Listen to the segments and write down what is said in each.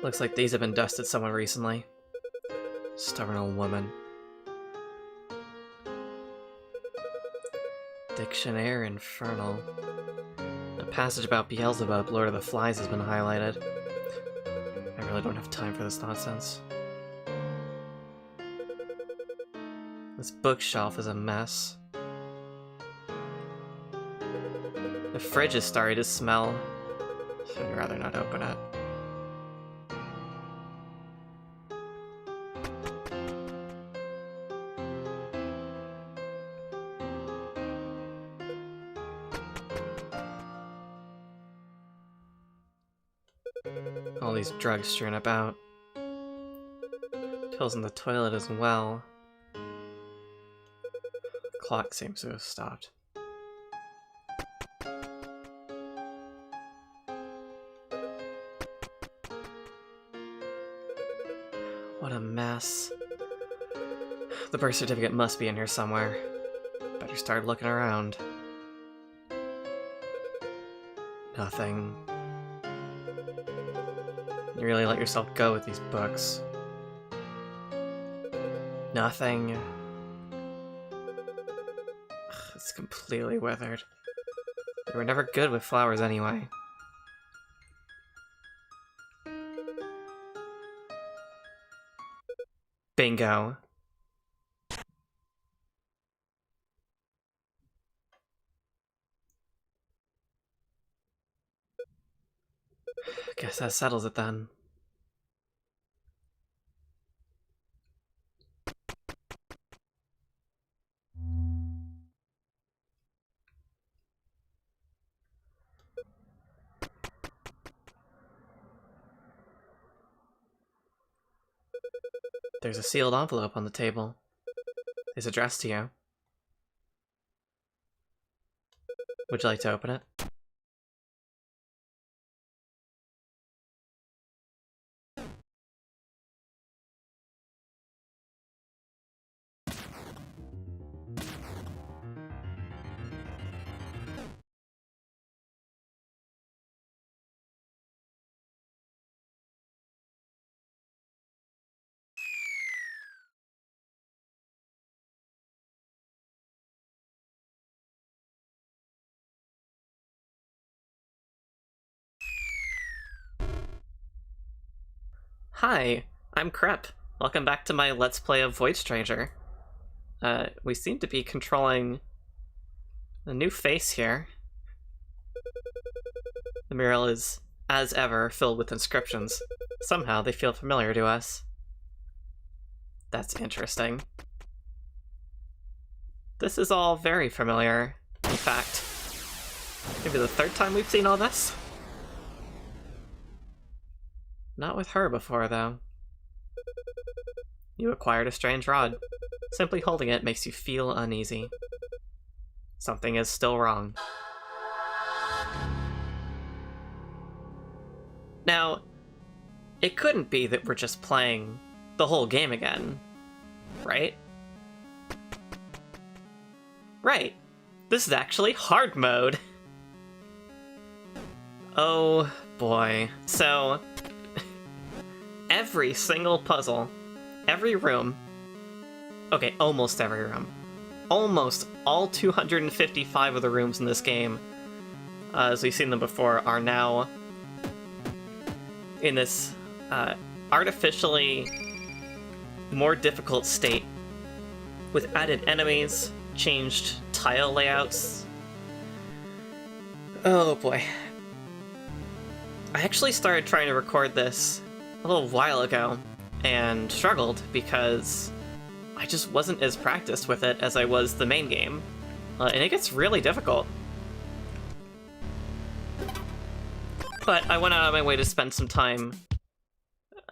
Looks like these have been dusted somewhere recently. Stubborn old woman. Dictionary Infernal. A passage about Beelzebub, Lord of the Flies, has been highlighted. I really don't have time for this nonsense. This bookshelf is a mess. The fridge is starting to smell. I'd rather not open it. All these drugs strewn about. Pills in the toilet as well. Clock seems to have stopped. What a mess. The birth certificate must be in here somewhere. Better start looking around. Nothing. You really let yourself go with these books. Nothing. It's completely withered. They were never good with flowers anyway. Bingo. Guess that settles it then. There's a sealed envelope on the table. It's addressed to you. Would you like to open it? Hi, I'm Crep. Welcome back to my Let's Play of Void Stranger. We seem to be controlling a new face here. The mural is, as ever, filled with inscriptions. Somehow they feel familiar to us. That's interesting. This is all very familiar. In fact, maybe the third time we've seen all this? Not with her before, though. You acquired a strange rod. Simply holding it makes you feel uneasy. Something is still wrong. Now, it couldn't be that we're just playing the whole game again, right? Right. This is actually hard mode. Oh boy. So, every single puzzle, every room, okay, almost every room, almost all 255 of the rooms in this game, as we've seen them before, are now in this artificially more difficult state, with added enemies, changed tile layouts. Oh boy. I actually started trying to record this a little while ago, and struggled because I just wasn't as practiced with it as I was the main game, and it gets really difficult. But I went out of my way to spend some time...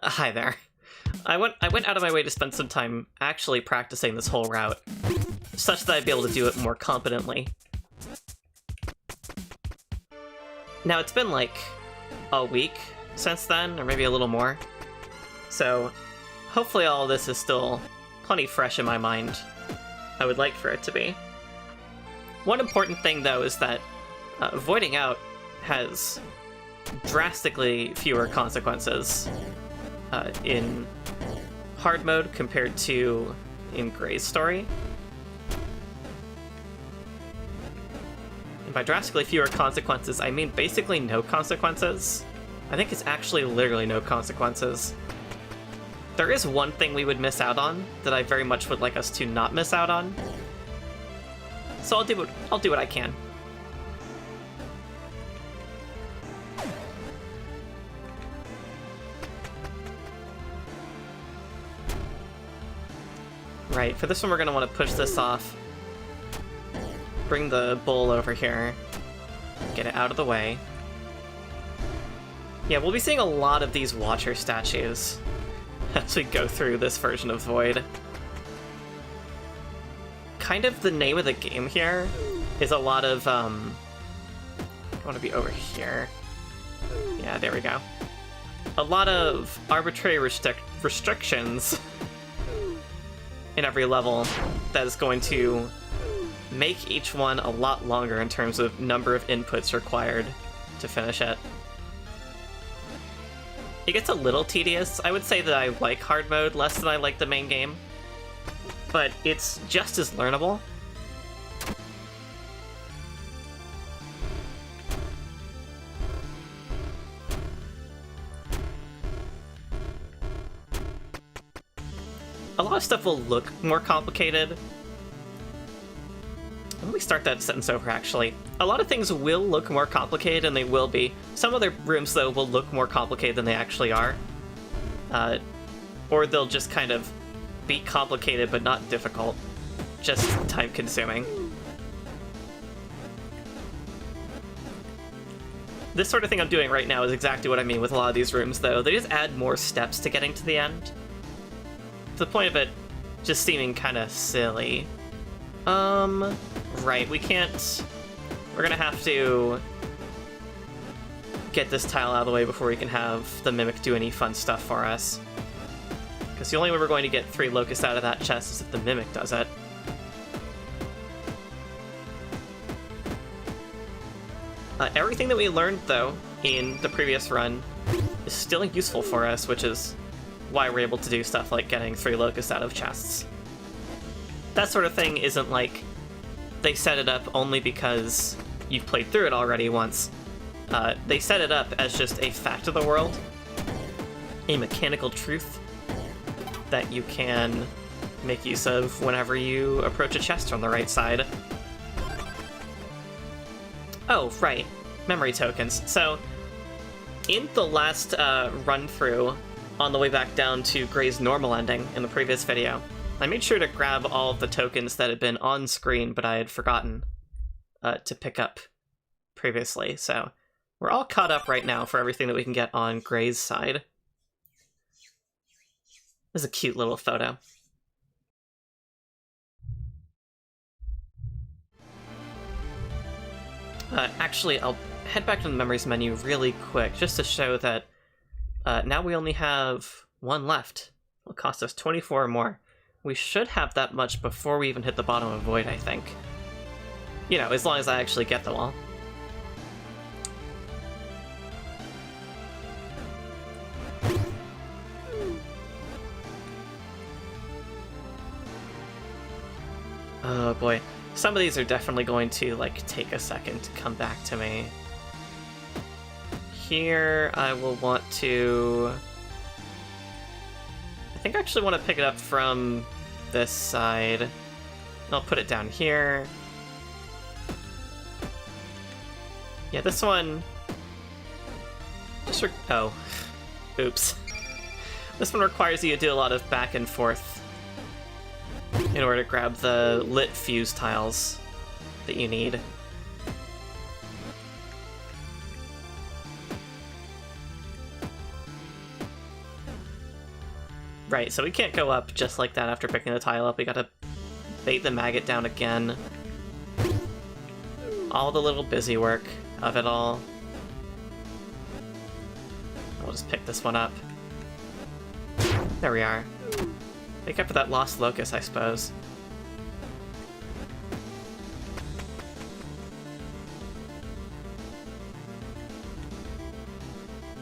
Hi there. I went out of my way to spend some time actually practicing this whole route, such that I'd be able to do it more competently. Now, it's been like a week since then, or maybe a little more. So, hopefully all this is still plenty fresh in my mind. I would like for it to be. One important thing, though, is that voiding out has drastically fewer consequences in hard mode compared to in Gray's story. And by drastically fewer consequences, I mean basically no consequences. I think it's actually literally no consequences. There is one thing we would miss out on that I very much would like us to not miss out on. So I'll do what I can. Right, for this one we're going to want to push this off. Bring the bowl over here. Get it out of the way. Yeah, we'll be seeing a lot of these Watcher statues as we go through this version of Void. Kind of the name of the game here is a lot of, I want to be over here. Yeah, there we go. A lot of arbitrary restrictions in every level that is going to make each one a lot longer in terms of number of inputs required to finish it. It gets a little tedious. I would say that I like hard mode less than I like the main game, but it's just as learnable. A lot of stuff will look more complicated. Let me start that sentence over, actually. A lot of things will look more complicated, and they will be. Some other rooms, though, will look more complicated than they actually are. Or they'll just kind of be complicated, but not difficult. Just time-consuming. This sort of thing I'm doing right now is exactly what I mean with a lot of these rooms, though. They just add more steps to getting to the end. To the point of it just seeming kind of silly. Right, we can't... We're gonna have to get this tile out of the way before we can have the Mimic do any fun stuff for us. Because the only way we're going to get 3 locusts out of that chest is if the Mimic does it. Everything that we learned, though, in the previous run is still useful for us, which is why we're able to do stuff like getting 3 locusts out of chests. That sort of thing isn't like they set it up only because you've played through it already once. They set it up as just a fact of the world, a mechanical truth that you can make use of whenever you approach a chest on the right side. Oh, right. Memory tokens. So, in the last run-through, on the way back down to Gray's normal ending in the previous video, I made sure to grab all of the tokens that had been on screen, but I had forgotten to pick up previously. So we're all caught up right now for everything that we can get on Gray's side. This is a cute little photo. Actually, I'll head back to the memories menu really quick, just to show that now we only have 1 left. It'll cost us 24 or more. We should have that much before we even hit the bottom of Void, I think. You know, as long as I actually get them all. Oh boy. Some of these are definitely going to, like, take a second to come back to me. Here, I will want to... I think I actually want to pick it up from this side. I'll put it down here. Yeah, this one... oh. Oops. This one requires you to do a lot of back and forth in order to grab the lit fuse tiles that you need. Right, so we can't go up just like that after picking the tile up. We gotta bait the maggot down again. All the little busy work of it all. I'll just pick this one up. There we are. Make up for that lost locust, I suppose.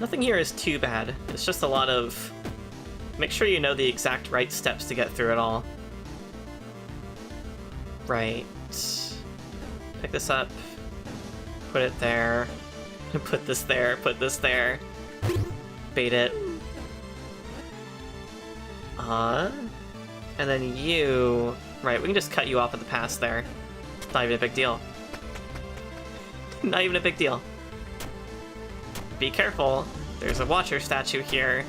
Nothing here is too bad. It's just a lot of Make sure you know the exact right steps to get through it all. Right. Pick this up. Put it there. Put this there. Put this there. Bait it. And then you... Right, we can just cut you off at the pass there. Not even a big deal. Not even a big deal. Be careful. There's a Watcher statue here.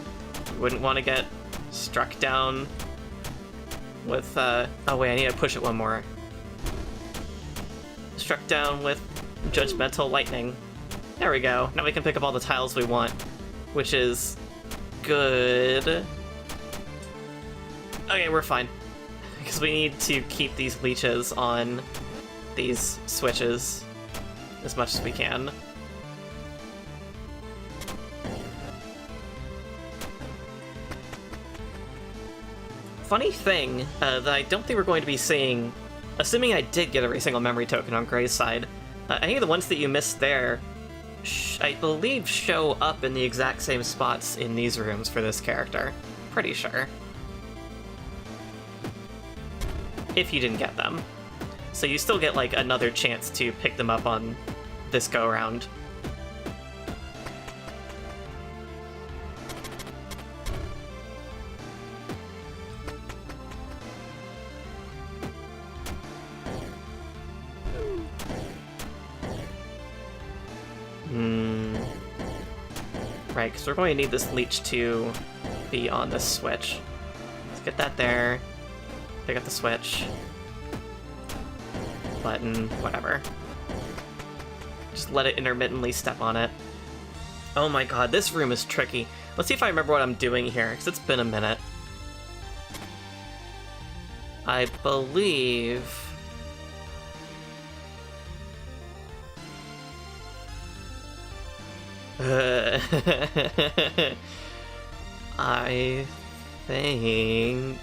You wouldn't want to get struck down with, Oh wait, I need to push it one more. Struck down with Judgmental Lightning. There we go. Now we can pick up all the tiles we want, which is good. Okay, we're fine. Because we need to keep these leeches on these switches as much as we can. Funny thing that I don't think we're going to be seeing, assuming I did get every single memory token on Gray's side, I think the ones that you missed there, I believe, show up in the exact same spots in these rooms for this character. Pretty sure. If you didn't get them. So you still get, like, another chance to pick them up on this go-around. Right, because we're going to need this leech to be on this switch. Let's get that there. Pick up the switch. Button, whatever. Just let it intermittently step on it. Oh my god, this room is tricky. Let's see if I remember what I'm doing here, because it's been a minute. I believe... I think...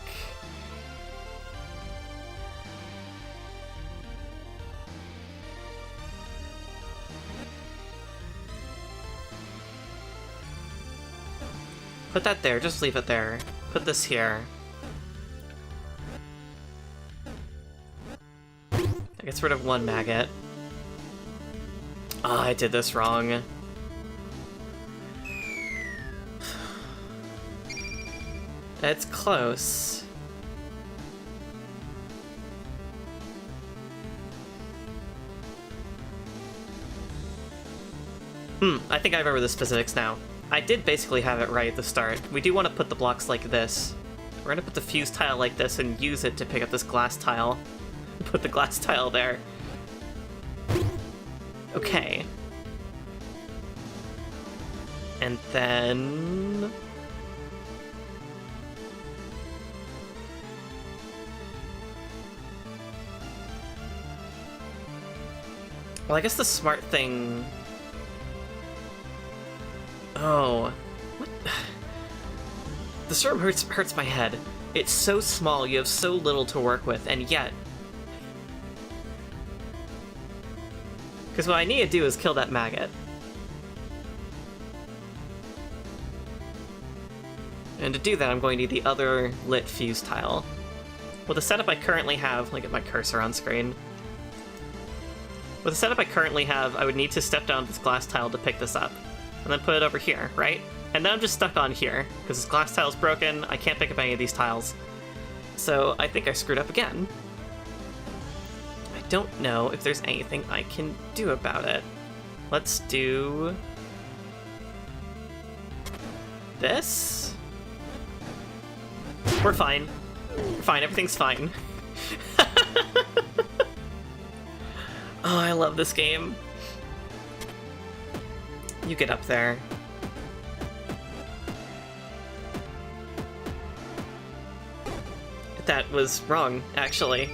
Put that there, just leave it there. Put this here. That gets rid of one maggot. Oh, I did this wrong. It's close. I think I remember the specifics now. I did basically have it right at the start. We do want to put the blocks like this. We're gonna put the fuse tile like this and use it to pick up this glass tile. Put the glass tile there. Okay. And then... Well, I guess the smart thing... Oh... What? This room hurts my head. It's so small, you have so little to work with, and yet... Because what I need to do is kill that maggot. And to do that, I'm going to need the other lit fuse tile. With the setup I currently have... Let me get my cursor on screen. With the setup I currently have, I would need to step down this glass tile to pick this up. And then put it over here, right? And then I'm just stuck on here, because this glass tile's broken, I can't pick up any of these tiles. So I think I screwed up again. I don't know if there's anything I can do about it. Let's do... this? We're fine. We're fine, everything's fine. Oh, I love this game. You get up there. That was wrong, actually.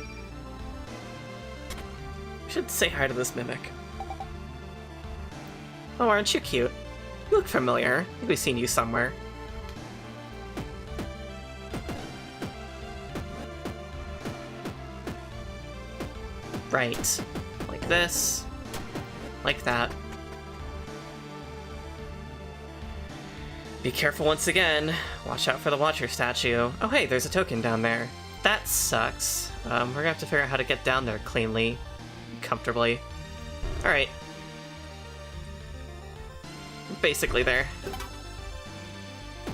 I should say hi to this mimic. Oh, aren't you cute? You look familiar. I think we've seen you somewhere. Right. Like this. Like that. Be careful once again. Watch out for the Watcher statue. Oh hey, there's a token down there. That sucks. We're gonna have to figure out how to get down there cleanly, comfortably. Alright. Basically there.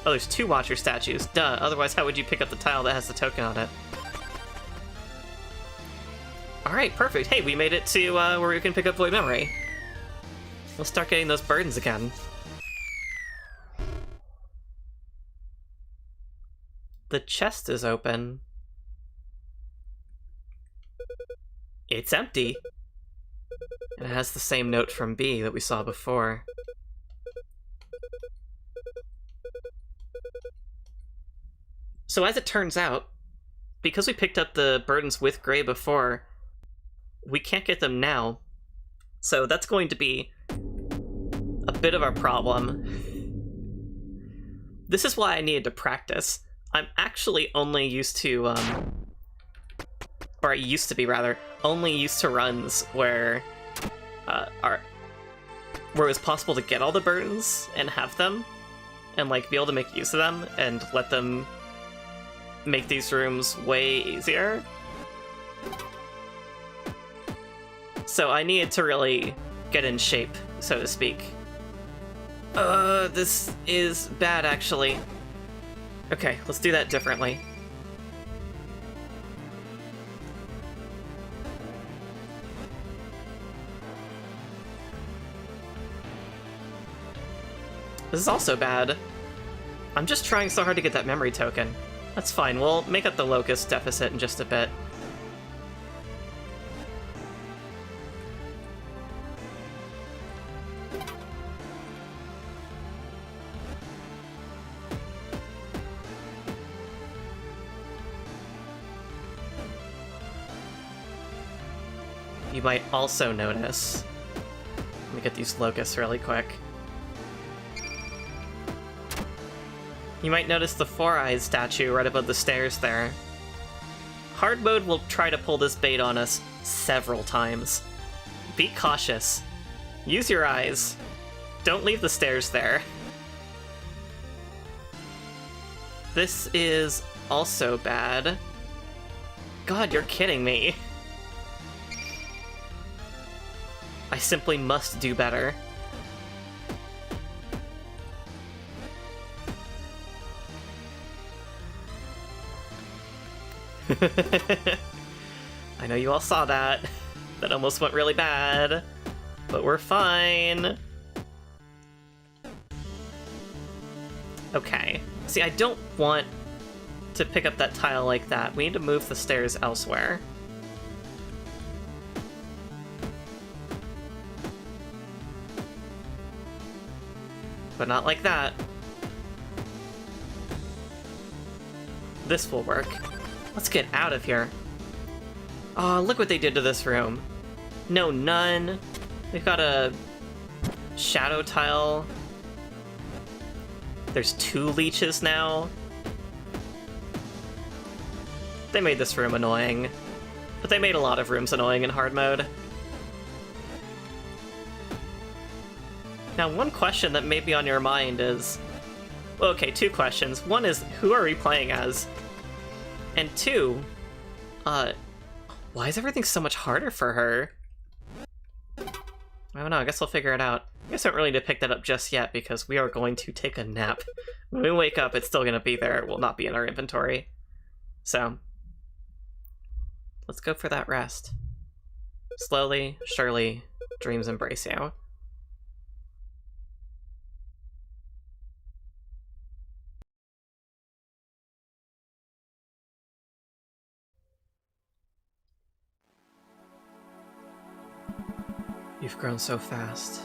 Oh, there's 2 Watcher statues. Duh, otherwise how would you pick up the tile that has the token on it? Alright, perfect. Hey, we made it to where we can pick up Void Memory. We'll start getting those burdens again. The chest is open. It's empty. And it has the same note from B that we saw before. So as it turns out, because we picked up the burdens with Gray before, we can't get them now. So that's going to be a bit of a problem. This is why I needed to practice. I'm actually only used to, or I used to be rather, only used to runs where, where it was possible to get all the burdens and have them, and like be able to make use of them and let them make these rooms way easier. So I needed to really get in shape, so to speak. This is bad, actually. Okay, let's do that differently. This is also bad. I'm just trying so hard to get that memory token. That's fine, we'll make up the locust deficit in just a bit. You might also notice... Let me get these locusts really quick. You might notice the Four Eyes statue right above the stairs there. Hard mode will try to pull this bait on us several times. Be cautious. Use your eyes. Don't leave the stairs there. This is also bad. God, you're kidding me. I simply must do better. I know you all saw that. That almost went really bad. But we're fine. Okay. See, I don't want to pick up that tile like that. We need to move the stairs elsewhere. But not like that. This will work. Let's get out of here. Oh, look what they did to this room. No, none. We've got a shadow tile. There's 2 leeches now. They made this room annoying. But they made a lot of rooms annoying in hard mode. Now, one question that may be on your mind is... Well, okay, 2 questions. One is, who are we playing as? And 2, why is everything so much harder for her? I don't know, I guess we'll figure it out. I guess I don't really need to pick that up just yet, because we are going to take a nap. When we wake up, it's still going to be there. It will not be in our inventory. So, let's go for that rest. Slowly, surely, dreams embrace you. You've grown so fast.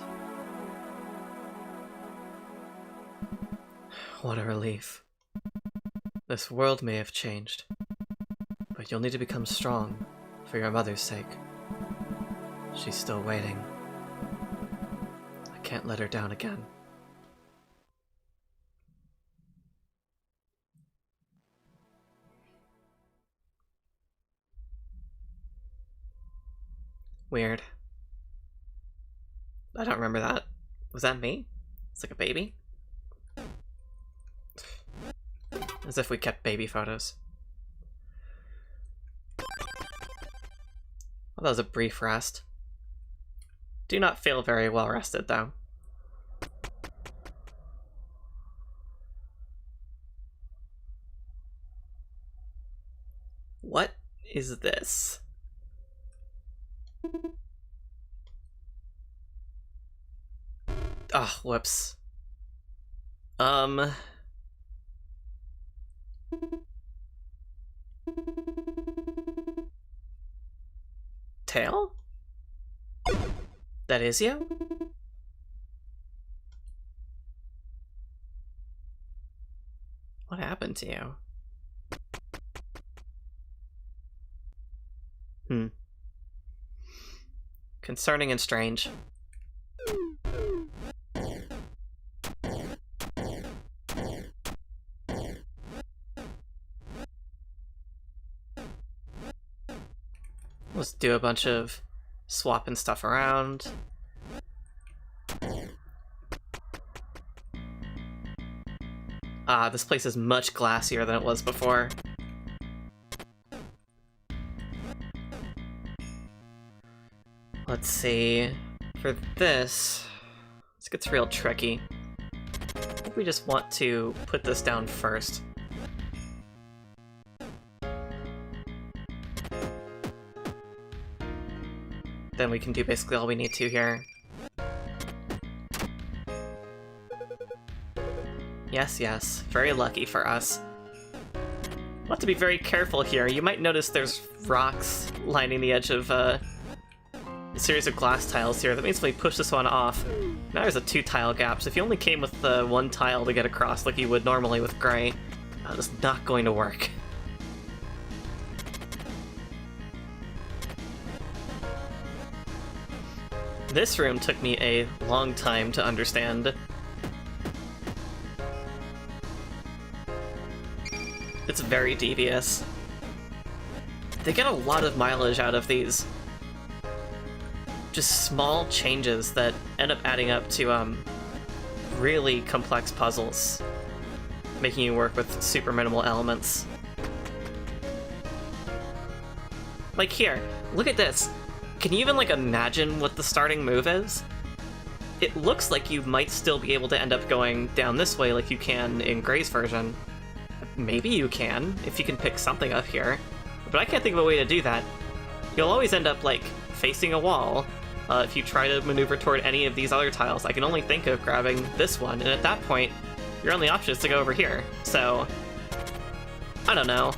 What a relief. This world may have changed, but you'll need to become strong for your mother's sake. She's still waiting. I can't let her down again. Weird. I don't remember that. Was that me? It's like a baby? As if we kept baby photos. Well, that was a brief rest. Do not feel very well rested, though. What is this? Oh, whoops. Tail? That is you? What happened to you? Concerning and strange. Let's do a bunch of swapping stuff around. Ah, this place is much glassier than it was before. Let's see. For this gets real tricky. I think we just want to put this down first. Then we can do basically all we need to here. Yes, yes. Very lucky for us. We'll have to be very careful here. You might notice there's rocks lining the edge of a series of glass tiles here. That means when we push this one off, now there's a 2-tile gap. So if you only came with the 1 tile to get across like you would normally with gray, that's not going to work. This room took me a long time to understand. It's very devious. They get a lot of mileage out of these just small changes that end up adding up to really complex puzzles, making you work with super minimal elements. Like here, look at this. Can you even, like, imagine what the starting move is? It looks like you might still be able to end up going down this way like you can in Gray's version. Maybe you can, if you can pick something up here. But I can't think of a way to do that. You'll always end up, like, facing a wall if you try to maneuver toward any of these other tiles. I can only think of grabbing this one, and at that point, your only option is to go over here. So, I don't know.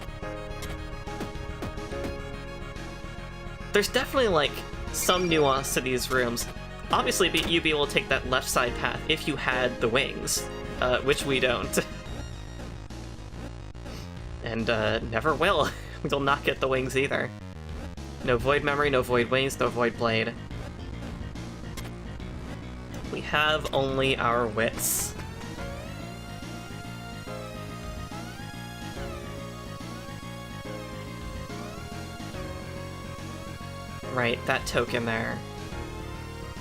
There's definitely, like, some nuance to these rooms. Obviously, you'd be able to take that left side path if you had the wings, which we don't. And never will. We'll not get the wings either. No void memory, no void wings, no void blade. We have only our wits. Right, that token there.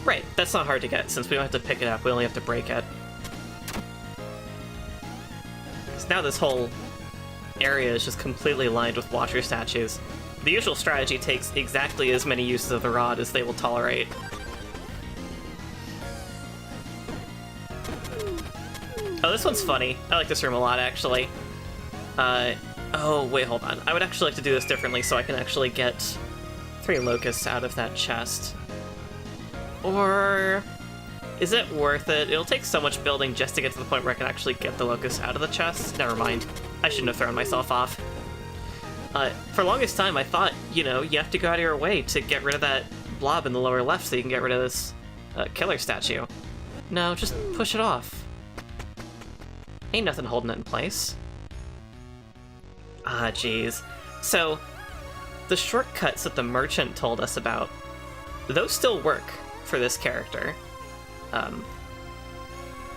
Right, that's not hard to get, since we don't have to pick it up, we only have to break it. Because now this whole area is just completely lined with watcher statues. The usual strategy takes exactly as many uses of the rod as they will tolerate. Oh, this one's funny. I like this room a lot, actually. Oh, wait, hold on. I would actually like to do this differently so I can actually get 3 locusts out of that chest. Or is it worth it? It'll take so much building just to get to the point where I can actually get the locusts out of the chest. Never mind. I shouldn't have thrown myself off. For the longest time, I thought, you know, you have to go out of your way to get rid of that blob in the lower left so you can get rid of this killer statue. No, just push it off. Ain't nothing holding it in place. Ah, jeez. So, the shortcuts that the merchant told us about, those still work for this character.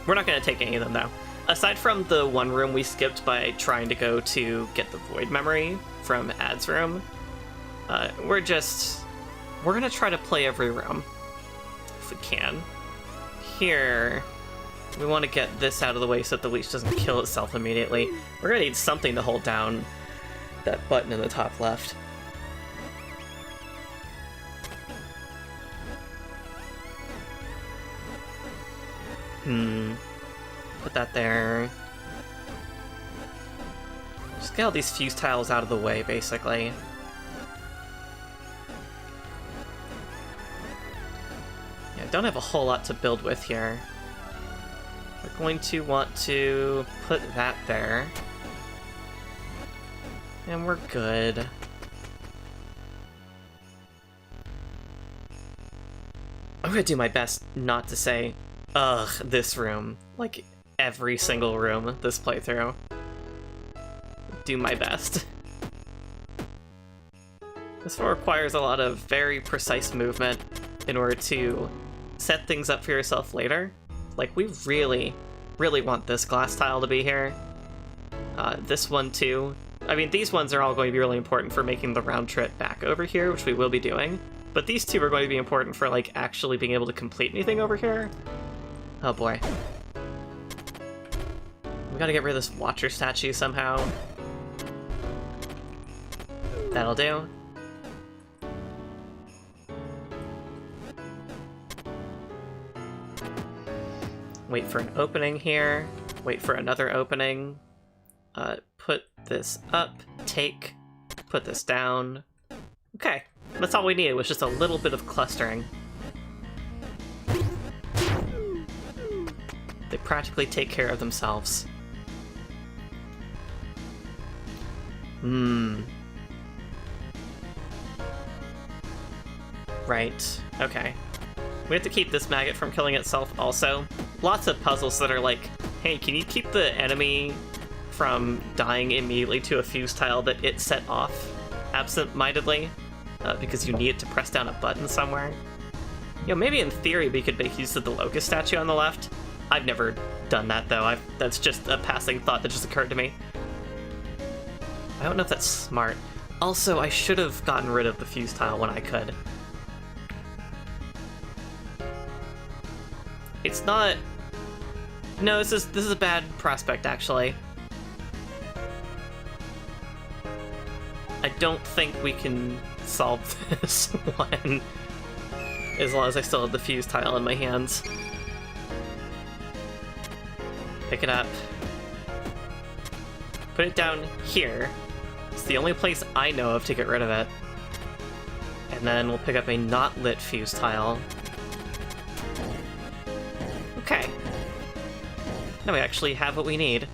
We're not going to take any of them, though. Aside from the one room we skipped by trying to go to get the void memory from Ad's room, we're going to try to play every room, if we can. Here, We want to get this out of the way so that the leech doesn't kill itself immediately. We're gonna need something to hold down that button in the top left. Put that there. Just get all these fuse tiles out of the way, basically. Yeah, don't have a whole lot to build with here. We're going to want to put that there. And we're good. I'm gonna do my best not to say, ugh, this room. Like, every single room this playthrough. Do my best. This one requires a lot of very precise movement in order to set things up for yourself later. Like, we really, really want this glass tile to be here. This one too. I mean, these ones are all going to be really important for making the round trip back over here, which we will be doing. But these two are going to be important for, like, actually being able to complete anything over here. Oh boy. We gotta get rid of this Watcher statue somehow. That'll do. Wait for an opening here. Wait for another opening. Put this up. Take. Put this down. Okay. That's all we needed, was just a little bit of clustering. They practically take care of themselves. Right. Okay. We have to keep this maggot from killing itself also. Lots of puzzles that are like, hey, can you keep the enemy from dying immediately to a fuse tile that it set off absent-mindedly? Because you need it to press down a button somewhere. You know, maybe in theory we could make use of the locust statue on the left. I've never done that, though. That's just a passing thought that just occurred to me. I don't know if that's smart. Also, I should have gotten rid of the fuse tile when I could. It's not... No, this is a bad prospect, actually. I don't think we can solve this one, as long as I still have the fuse tile in my hands. Pick it up. Put it down here. It's the only place I know of to get rid of it. And then we'll pick up a not lit fuse tile. Okay. Now we actually have what we need.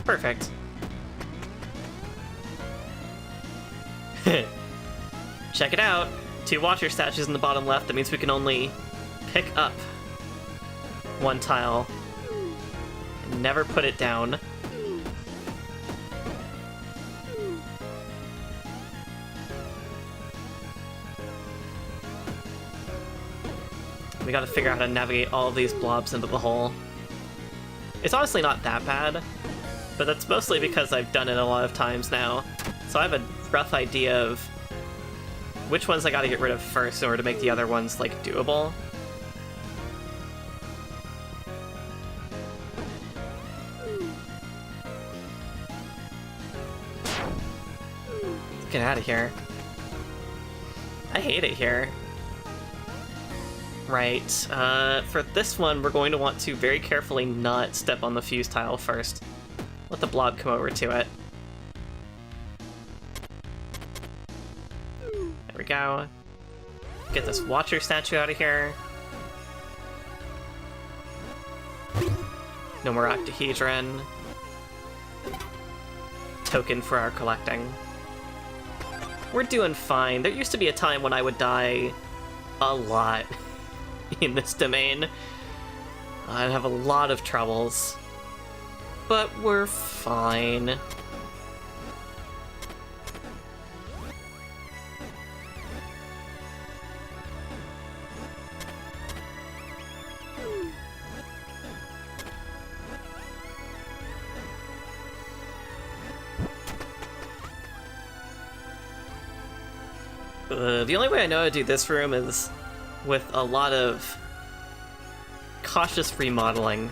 Perfect. Check it out! 2 Watcher statues in the bottom left. That means we can only pick up 1 tile and never put it down. We gotta figure out how to navigate all of these blobs into the hole. It's honestly not that bad, but that's mostly because I've done it a lot of times now. So I have a rough idea of which ones I gotta get rid of first in order to make the other ones, like, doable. Let's get out of here. I hate it here. Right, for this one, we're going to want to very carefully not step on the fuse tile first. Let the blob come over to it. There we go. Get this Watcher statue out of here. No more octahedron. Token for our collecting. We're doing fine. There used to be a time when I would die a lot in this domain. I'd have a lot of troubles. But we're fine. The only way I know how to do this room is with a lot of cautious remodeling.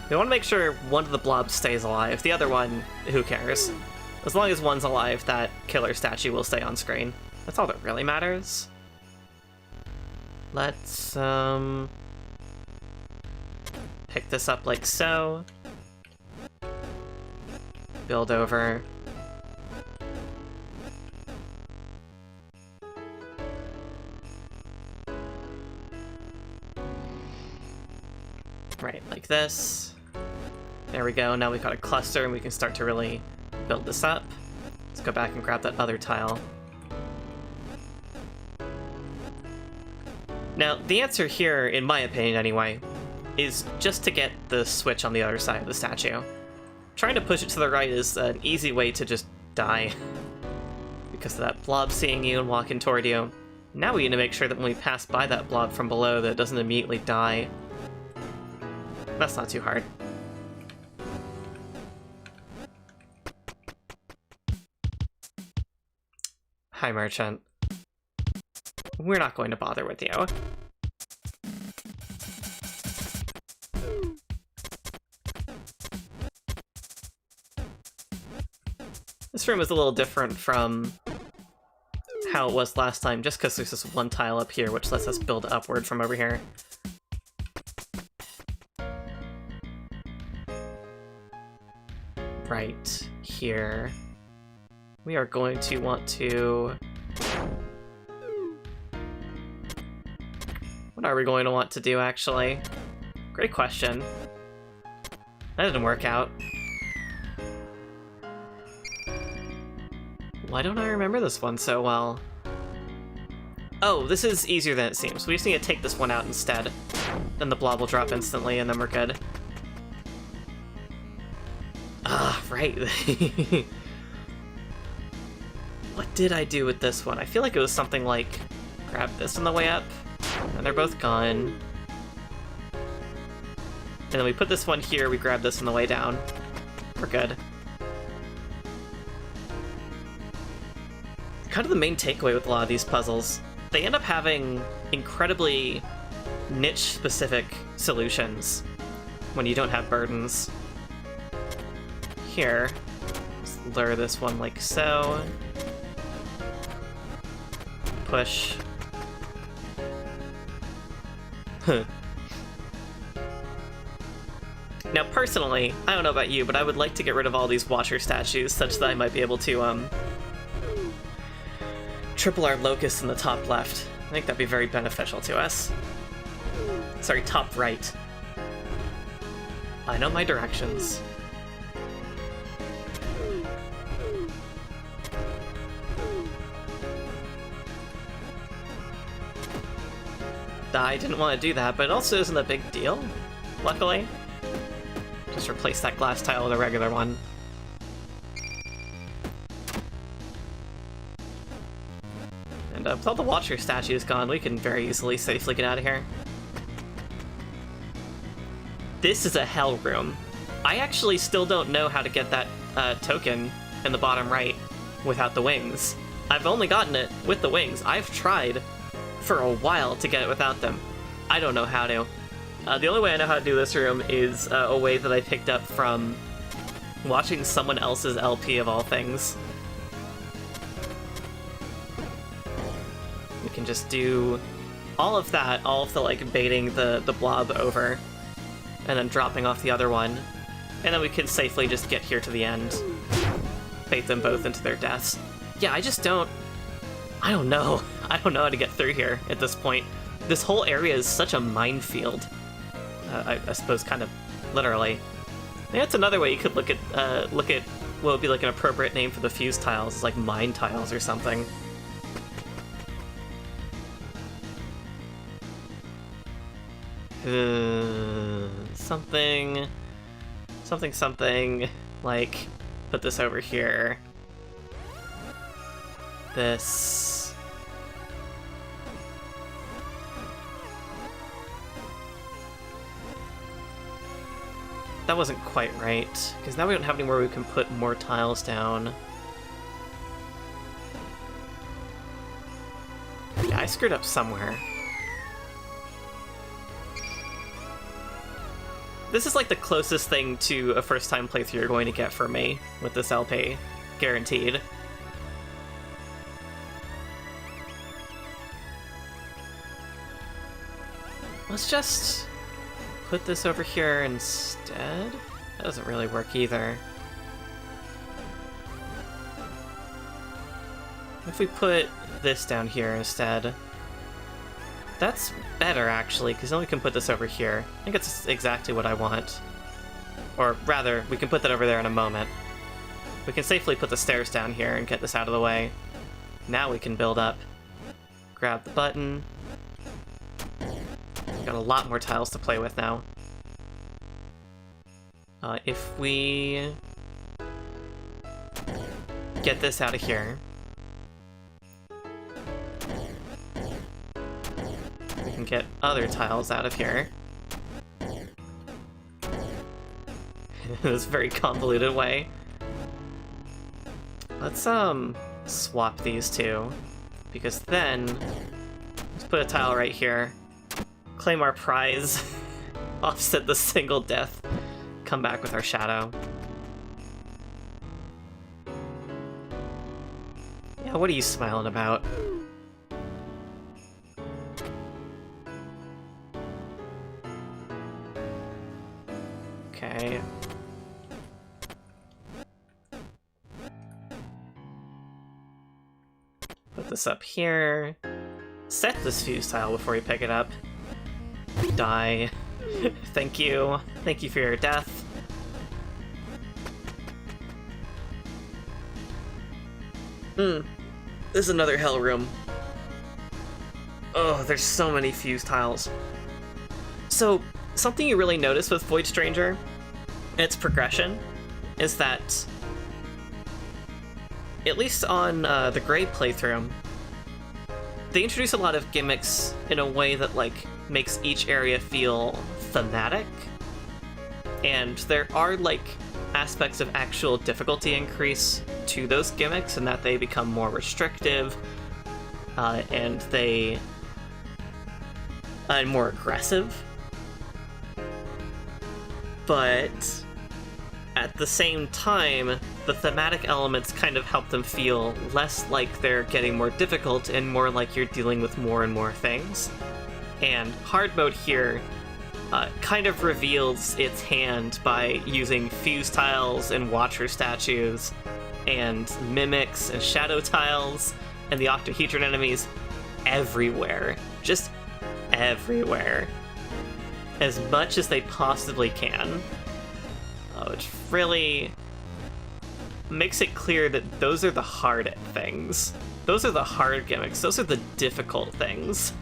We want to make sure one of the blobs stays alive. The other one, who cares? As long as one's alive, that killer statue will stay on screen. That's all that really matters. Let's, pick this up like so. Build over. Right, like this. There we go, now we've got a cluster and we can start to really build this up. Let's go back and grab that other tile. Now, the answer here, in my opinion anyway, is just to get the switch on the other side of the statue. Trying to push it to the right is an easy way to just die. Because of that blob seeing you and walking toward you. Now we need to make sure that when we pass by that blob from below that it doesn't immediately die. That's not too hard. Hi, merchant. We're not going to bother with you. This room is a little different from how it was last time, just because there's this one tile up here which lets us build upward from over here. Right here. We are going to want to... What are we going to want to do, actually? Great question. That didn't work out. Why don't I remember this one so well? Oh, this is easier than it seems. We just need to take this one out instead. Then the blob will drop instantly, and then we're good. Ah, right. What did I do with this one? I feel like it was something like, grab this on the way up, and they're both gone. And then we put this one here, we grab this on the way down. We're good. Kind of the main takeaway with a lot of these puzzles, they end up having incredibly niche-specific solutions when you don't have burdens. Here, let's lure this one like so. Push. Now, personally, I don't know about you, but I would like to get rid of all these watcher statues such that I might be able to, triple our locust in the top left. I think that'd be very beneficial to us. Sorry, top right. I know my directions. I didn't want to do that, but it also isn't a big deal, luckily. Just replace that glass tile with a regular one. And with all the Watcher statues gone, we can very easily, safely get out of here. This is a hell room. I actually still don't know how to get that token in the bottom right without the wings. I've only gotten it with the wings. I've tried for a while to get it without them. I don't know how to. The only way I know how to do this room is a way that I picked up from watching someone else's LP of all things. We can just do all of that, all of the like baiting the blob over, and then dropping off the other one, and then we can safely just get here to the end, bait them both into their deaths. Yeah, I don't know. I don't know how to get through here at this point. This whole area is such a minefield. I suppose kind of literally. Maybe that's another way you could look at what would be like an appropriate name for the fuse tiles. It's like mine tiles or something. Something like put this over here. This. That wasn't quite right, because now we don't have anywhere we can put more tiles down. I screwed up somewhere. This is like the closest thing to a first-time playthrough you're going to get for me with this LP. Guaranteed. Let's just put this over here instead. That doesn't really work either. If we put this down here instead, that's better actually, because then we can put this over here. I think it's exactly what I want. Or rather, we can put that over there in a moment. We can safely put the stairs down here and get this out of the way. Now we can build up. Grab the button. Got a lot more tiles to play with now. If we get this out of here, we can get other tiles out of here. In this very convoluted way. Let's swap these two, because then let's put a tile right here. Claim our prize, offset the single death, come back with our shadow. Yeah, what are you smiling about? Okay. Put this up here. Set this fuse tile before you pick it up. Die. Thank you. Thank you for your death. This is another hell room. Oh, there's so many fuse tiles. So, something you really notice with Void Stranger, its progression, is that, at least on the Gray playthrough, they introduce a lot of gimmicks in a way that, like, makes each area feel thematic. And there are, like, aspects of actual difficulty increase to those gimmicks, and that they become more restrictive, and they... and more aggressive. But at the same time, the thematic elements kind of help them feel less like they're getting more difficult and more like you're dealing with more and more things. And hard mode here kind of reveals its hand by using fuse tiles and watcher statues and mimics and shadow tiles and the octahedron enemies everywhere. Just everywhere. As much as they possibly can. Which really makes it clear that those are the hard things. Those are the hard gimmicks. Those are the difficult things.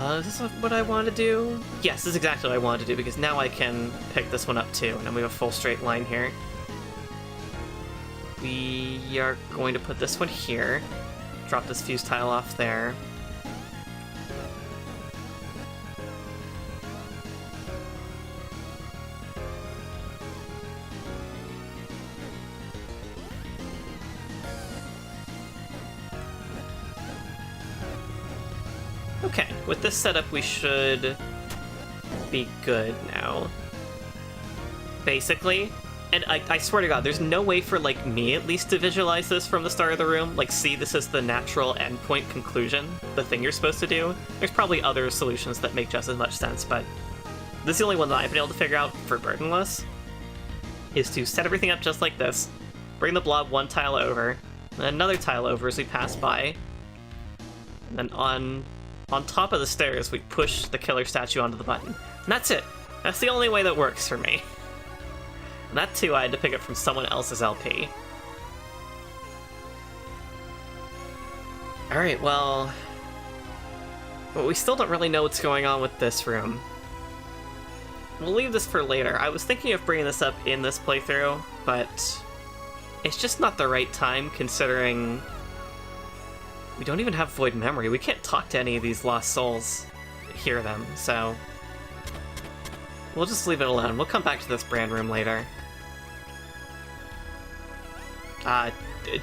Is this what I want to do? Yes, this is exactly what I want to do, because now I can pick this one up too, and then we have a full straight line here. We are going to put this one here. Drop this fuse tile off there. Okay, with this setup we should be good now. Basically. And I swear to God, there's no way for, like, me at least to visualize this from the start of the room. Like, see this as the natural endpoint conclusion, the thing you're supposed to do. There's probably other solutions that make just as much sense, but this is the only one that I've been able to figure out for burdenless, is to set everything up just like this, bring the blob one tile over, and another tile over as we pass by, and then on top of the stairs, we push the killer statue onto the button. And that's it. That's the only way that works for me. And that, too, I had to pick up from someone else's LP. Alright, well... But we still don't really know what's going on with this room. We'll leave this for later. I was thinking of bringing this up in this playthrough, but... it's just not the right time, considering... we don't even have Void Memory. We can't talk to any of these lost souls, hear them, so... we'll just leave it alone. We'll come back to this brand room later.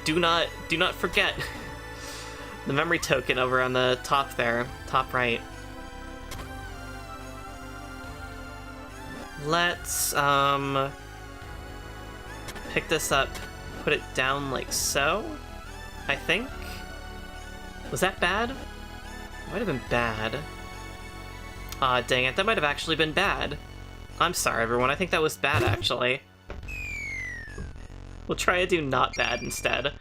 Do not forget the memory token over on the top there, top right. Let's pick this up, put it down like so, I think. Was that bad? Might have been bad. Aw, dang it, that might have actually been bad. I'm sorry, everyone, I think that was bad, actually. We'll try to do not bad instead.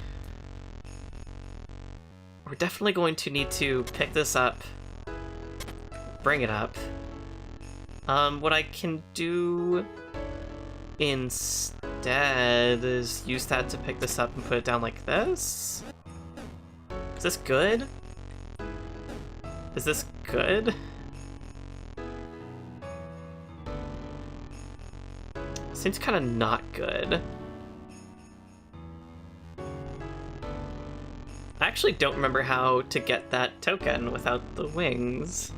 We're definitely going to need to pick this up, bring it up. What I can do instead is use that to pick this up and put it down like this? Is this good? Is this good? Seems kind of not good. I actually don't remember how to get that token without the wings.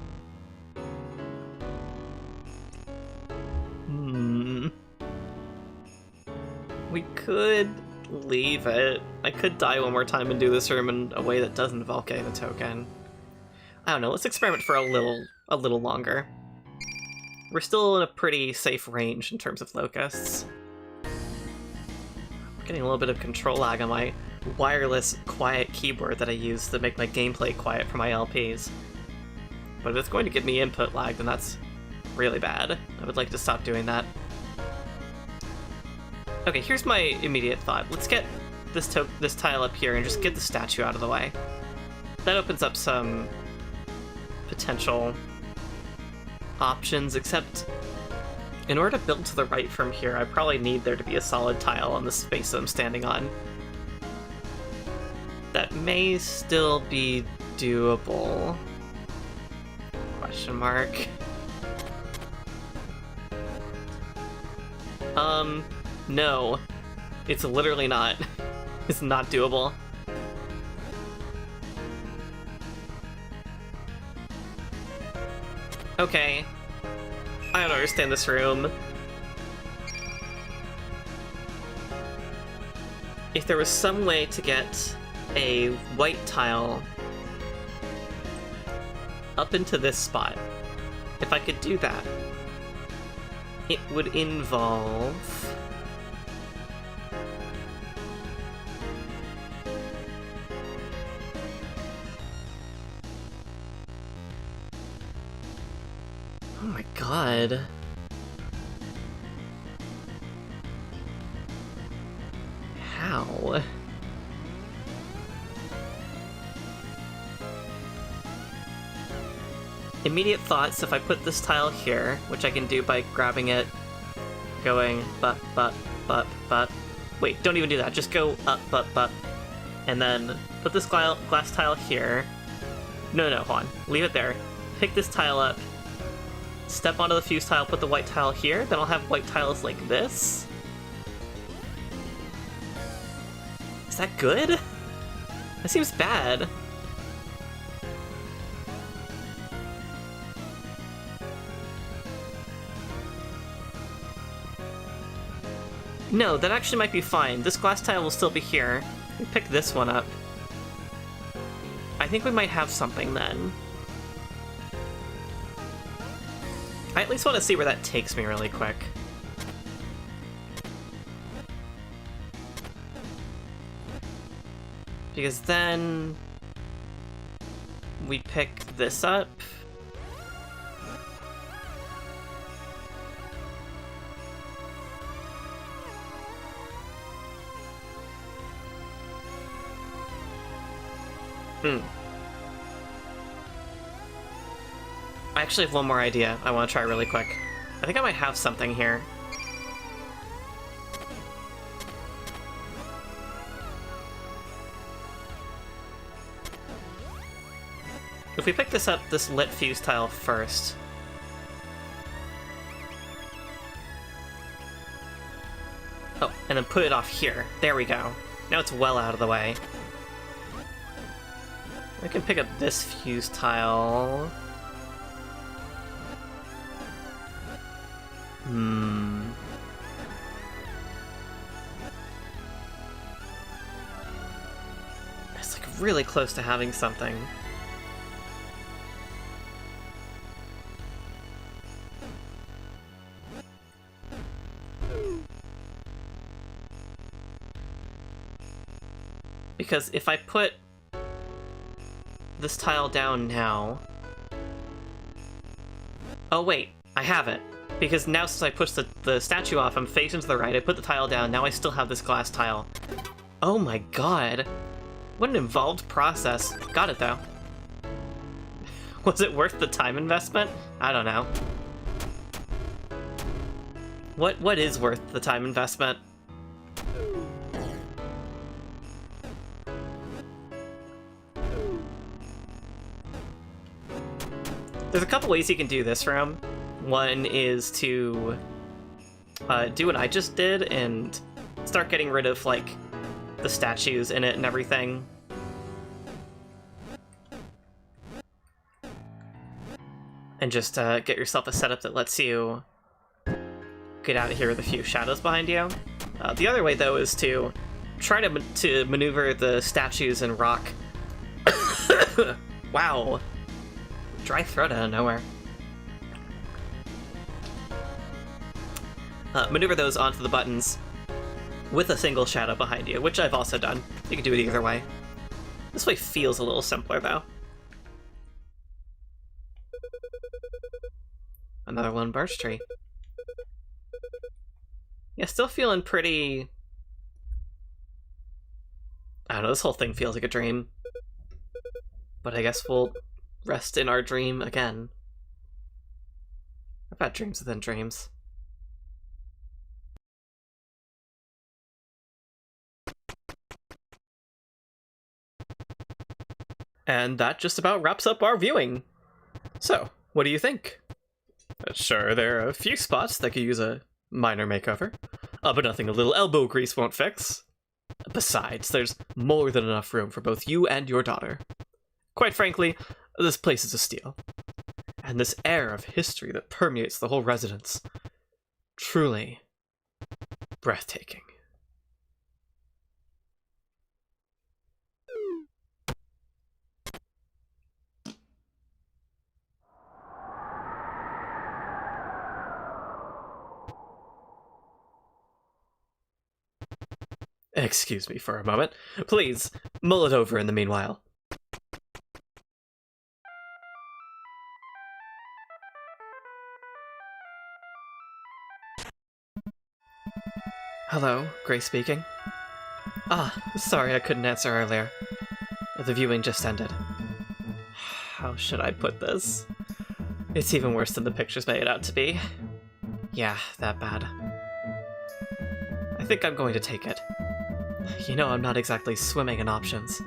We could leave it. I could die one more time and do this room in a way that doesn't involve getting the token. I don't know, let's experiment for a little longer. We're still in a pretty safe range in terms of locusts. I'm getting a little bit of control lag on my wireless quiet keyboard that I use to make my gameplay quiet for my LPs. But if it's going to give me input lag, then that's really bad. I would like to stop doing that. Okay, here's my immediate thought. Let's get this tile up here and just get the statue out of the way. That opens up some potential options, except in order to build to the right from here, I probably need there to be a solid tile on the space that I'm standing on. That may still be doable. Question mark. No. It's literally not. It's not doable. Okay. I don't understand this room. If there was some way to get a white tile up into this spot, if I could do that, it would involve... Oh my god. How? Immediate thoughts, if I put this tile here, which I can do by grabbing it, going but. Wait, don't even do that, just go up, but. And then put this glass tile here. No, hold on. Leave it there. Pick this tile up. Step onto the fuse tile, put the white tile here, then I'll have white tiles like this. Is that good? That seems bad. No, that actually might be fine. This glass tile will still be here. We pick this one up. I think we might have something then. I at least want to see where that takes me really quick. Because then we pick this up. I actually have one more idea I want to try really quick. I think I might have something here. If we pick this up, this lit fuse tile first. Oh, and then put it off here. There we go. Now it's well out of the way. I can pick up this fuse tile. really close to having something. Because if I put this tile down now... Oh wait, I have it. Because now since I pushed the statue off, I'm facing to the right, I put the tile down, now I still have this glass tile. Oh my god. What an involved process. Got it though. Was it worth the time investment? I don't know. What is worth the time investment? There's a couple ways you can do this room. One is to do what I just did and start getting rid of, like, the statues in it and everything. And just get yourself a setup that lets you get out of here with a few shadows behind you. The other way, though, is to try to maneuver the statues in rock. Wow. Dry throat out of nowhere. Maneuver those onto the buttons with a single shadow behind you, which I've also done. You can do it either way. This way feels a little simpler, though. Another lone birch tree. Yeah, still feeling pretty... I don't know, this whole thing feels like a dream. But I guess we'll rest in our dream again. I've had dreams within dreams. And that just about wraps up our viewing. So, what do you think? Sure, there are a few spots that could use a minor makeover, but nothing a little elbow grease won't fix. Besides, there's more than enough room for both you and your daughter. Quite frankly, this place is a steal. And this air of history that permeates the whole residence. Truly breathtaking. Excuse me for a moment. Please, mull it over in the meanwhile. Hello, Grace speaking. Ah, sorry I couldn't answer earlier. The viewing just ended. How should I put this? It's even worse than the pictures made it out to be. Yeah, that bad. I think I'm going to take it. You know, I'm not exactly swimming in options.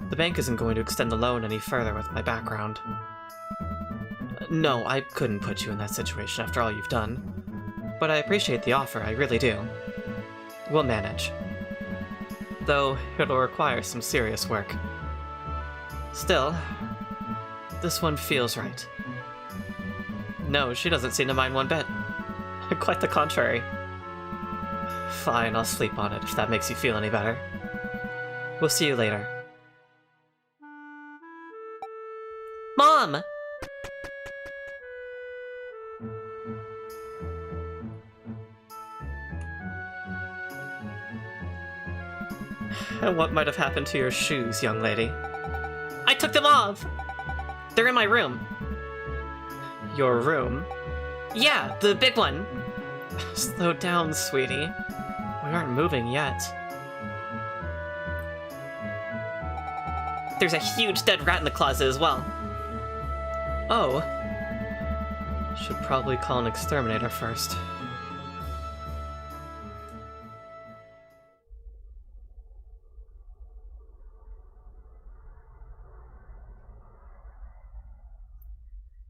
The bank isn't going to extend the loan any further with my background. No, I couldn't put you in that situation after all you've done. But I appreciate the offer, I really do. We'll manage. Though, it'll require some serious work. Still, this one feels right. No, she doesn't seem to mind one bit. Quite the contrary. Fine, I'll sleep on it if that makes you feel any better. We'll see you later. Mom! And what might have happened to your shoes, young lady? I took them off! They're in my room. Your room? Yeah, the big one. Slow down, sweetie. We aren't moving yet. There's a huge dead rat in the closet as well. Oh. Should probably call an exterminator first.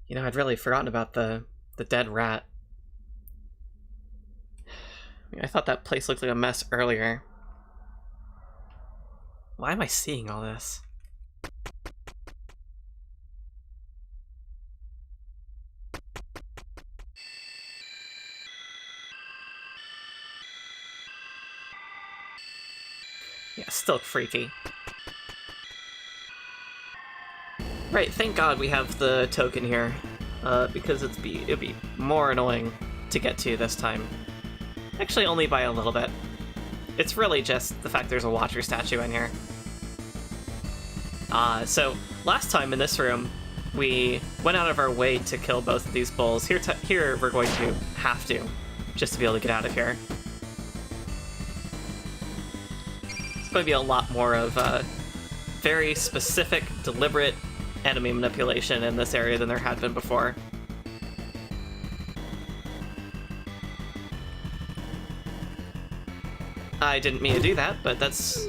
You know, I'd really forgotten about the dead rat. I thought that place looked like a mess earlier. Why am I seeing all this? Yeah, still freaky. Right, thank God we have the token here, because it'd be more annoying to get to this time. Actually, only by a little bit. It's really just the fact there's a Watcher statue in here. So last time in this room, we went out of our way to kill both of these bulls. Here we're going to have to, just to be able to get out of here. It's going to be a lot more of very specific, deliberate enemy manipulation in this area than there had been before. I didn't mean to do that, but that's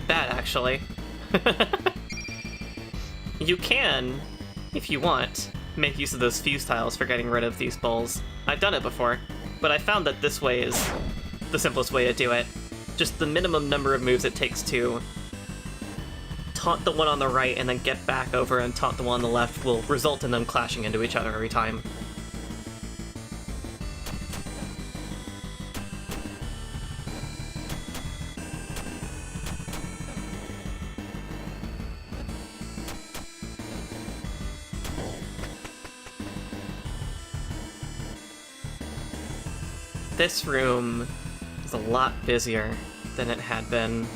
bad, actually. You can, if you want, make use of those fuse tiles for getting rid of these bulls. I've done it before, but I found that this way is the simplest way to do it. Just the minimum number of moves it takes to taunt the one on the right and then get back over and taunt the one on the left will result in them clashing into each other every time. This room is a lot busier than it had been.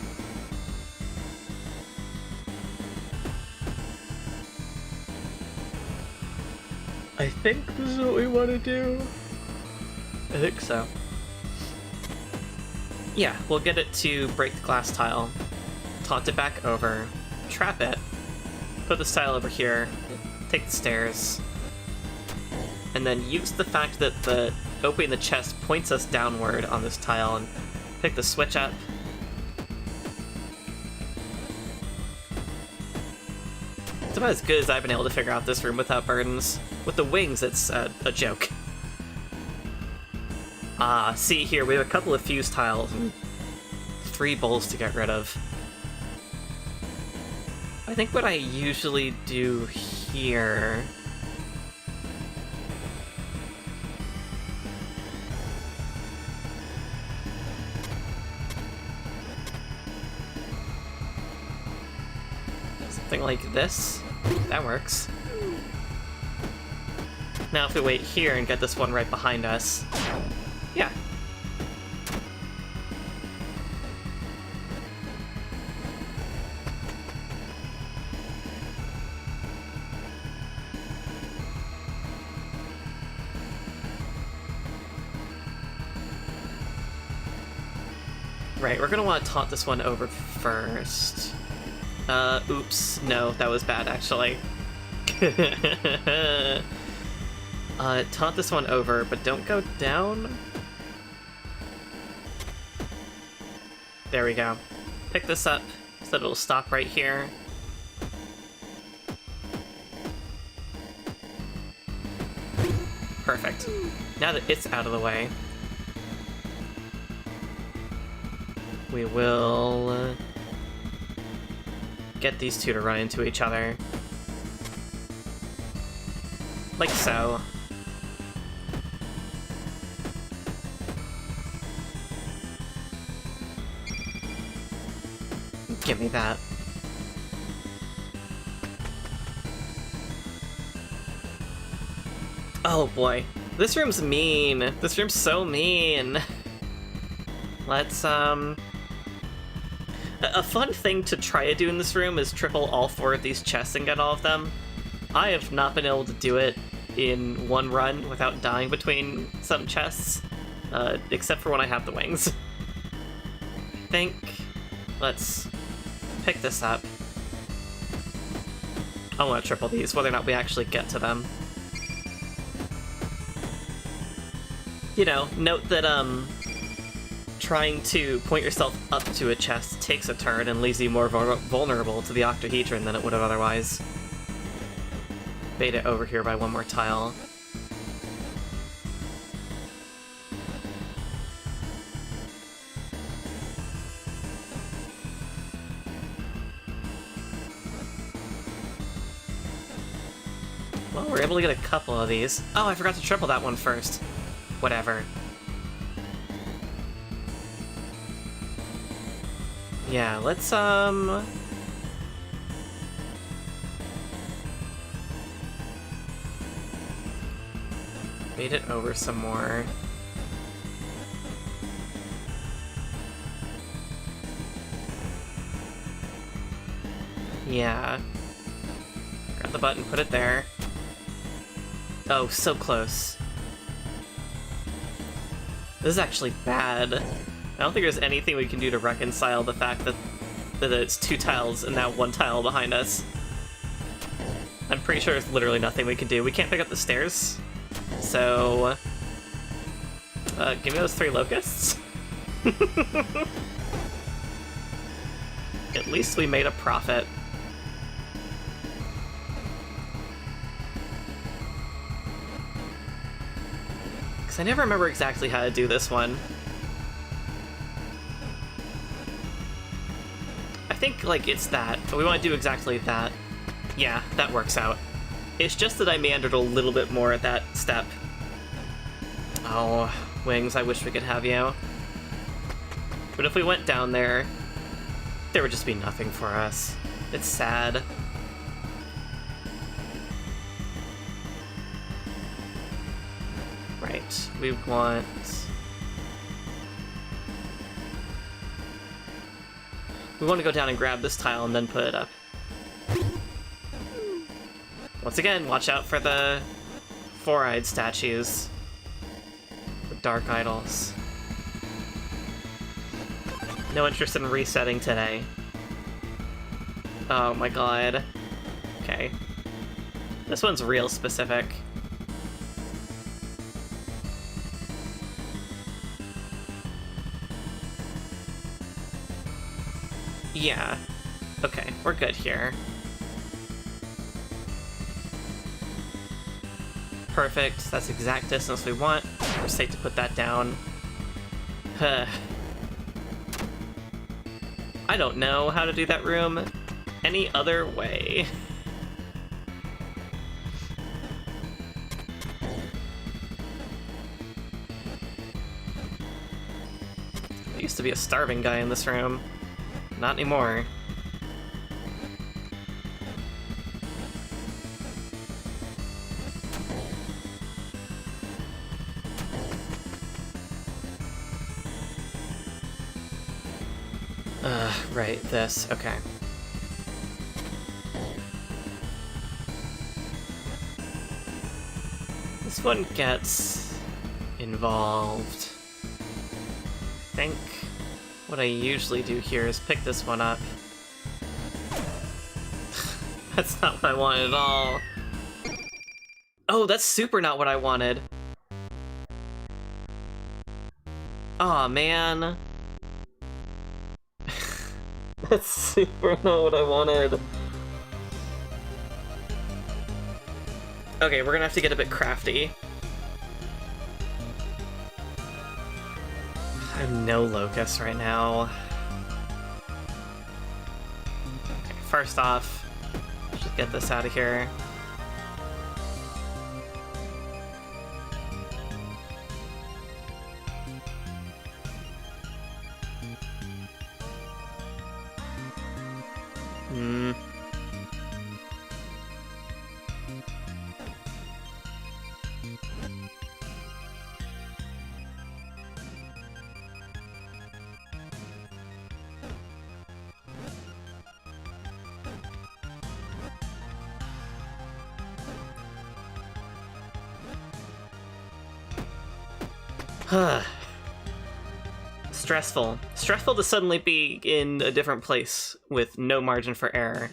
I think this is what we want to do. I think so. Yeah, we'll get it to break the glass tile, taunt it back over, trap it, put this tile over here, take the stairs, and then use the fact that the opening the chest points us downward on this tile and pick the switch up. It's about as good as I've been able to figure out this room without burdens. With the wings, it's a joke. See here, we have a couple of fuse tiles and 3 bowls to get rid of. I think what I usually do here... something like this. That works. Now if we wait here and get this one right behind us... Yeah. Right, we're gonna want to taunt this one over first. Oops. No, that was bad, actually. Taunt this one over, but don't go down. There we go. Pick this up so that it'll stop right here. Perfect. Now that it's out of the way, we will get these two to run into each other. Like so. Give me that. Oh boy. This room's mean. This room's so mean. Let's, A fun thing to try to do in this room is triple all 4 of these chests and get all of them. I have not been able to do it in one run without dying between some chests, except for when I have the wings. I think... Let's pick this up. I want to triple these, whether or not we actually get to them. You know, note that, trying to point yourself up to a chest takes a turn and leaves you more vulnerable to the octahedron than it would have otherwise. Bait it over here by one more tile. Well, we're able to get a couple of these. Oh, I forgot to triple that one first. Whatever. Yeah, let's, Bait it over some more. Yeah. Grab the button, put it there. Oh, so close. This is actually bad. I don't think there's anything we can do to reconcile the fact that it's 2 tiles and now 1 tile behind us. I'm pretty sure there's literally nothing we can do. We can't pick up the stairs. So... give me those 3 locusts. At least we made a profit. I never remember exactly how to do this one. I think, like, it's that, but we want to do exactly that. Yeah, that works out. It's just that I meandered a little bit more at that step. Oh, Wings, I wish we could have you. But if we went down there, there would just be nothing for us. It's sad. Right, we want... We want to go down and grab this tile and then put it up. Once again, watch out for the 4-eyed statues. The dark idols. No interest in resetting today. Oh my god. Okay. This one's real specific. Yeah. Okay, we're good here. Perfect, that's the exact distance we want. We're safe to put that down. I don't know how to do that room any other way. There used to be a starving guy in this room. Not anymore. Right, this, okay. This one gets involved. I think what I usually do here is pick this one up. That's not what I wanted at all. Oh, that's super not what I wanted. Aw, man. That's super not what I wanted. Okay, we're gonna have to get a bit crafty. I have no locust right now. Okay, first off, just get this out of here. Stressful. Stressful to suddenly be in a different place with no margin for error.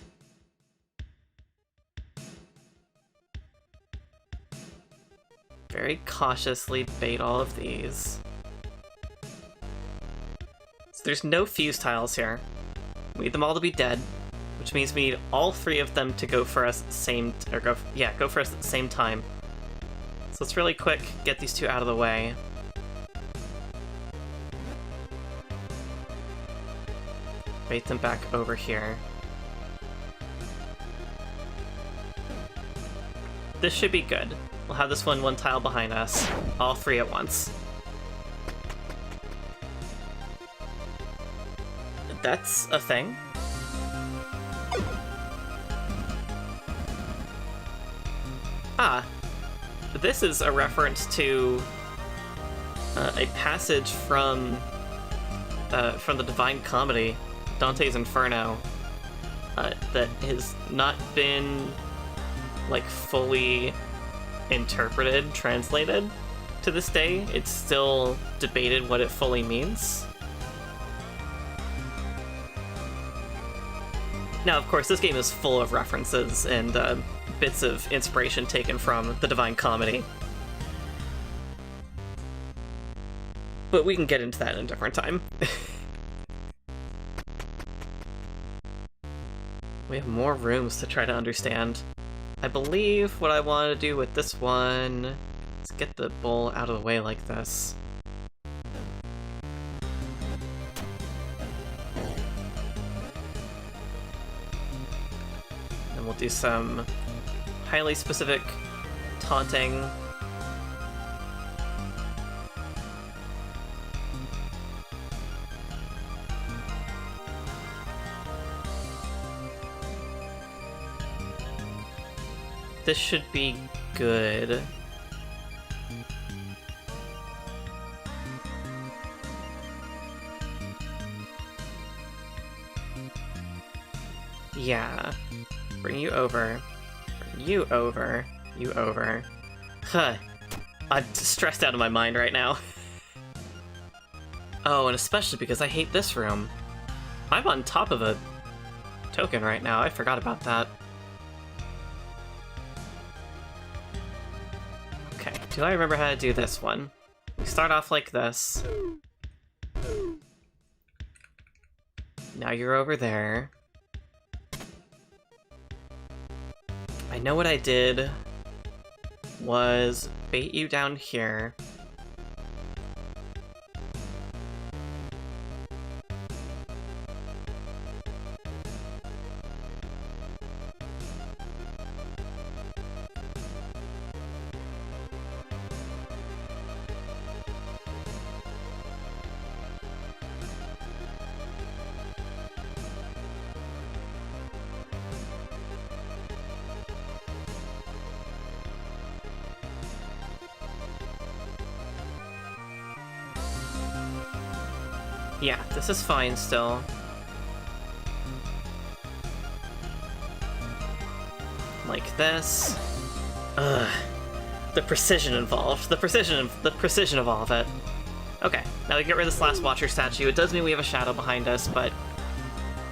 Very cautiously bait all of these. So there's no fuse tiles here. We need them all to be dead, which means we need all 3 of them to go for us at the same, go for us at the same time. So let's really quick get these 2 out of the way. Bait them back over here. This should be good. We'll have this one tile behind us. All 3 at once. That's a thing. this is a reference to a passage from the Divine Comedy, Dante's Inferno, that has not been like fully interpreted, translated to this day. It's still debated what it fully means. Now, of course, this game is full of references and bits of inspiration taken from the Divine Comedy. But we can get into that in a different time. We have more rooms to try to understand. I believe what I want to do with this one is get the bowl out of the way like this. And we'll do some highly specific taunting. This should be good. Yeah. Bring you over. Bring you over. You over. Huh. I'm stressed out of my mind right now. Oh, and especially because I hate this room. I'm on top of a token right now. I forgot about that. Okay, do I remember how to do this one? We start off like this. Now you're over there. I know what I did was bait you down here. Yeah, this is fine still. Like this. Ugh. The precision involved. The precision of all of it. Okay, now we get rid of this last Watcher statue. It does mean we have a shadow behind us, but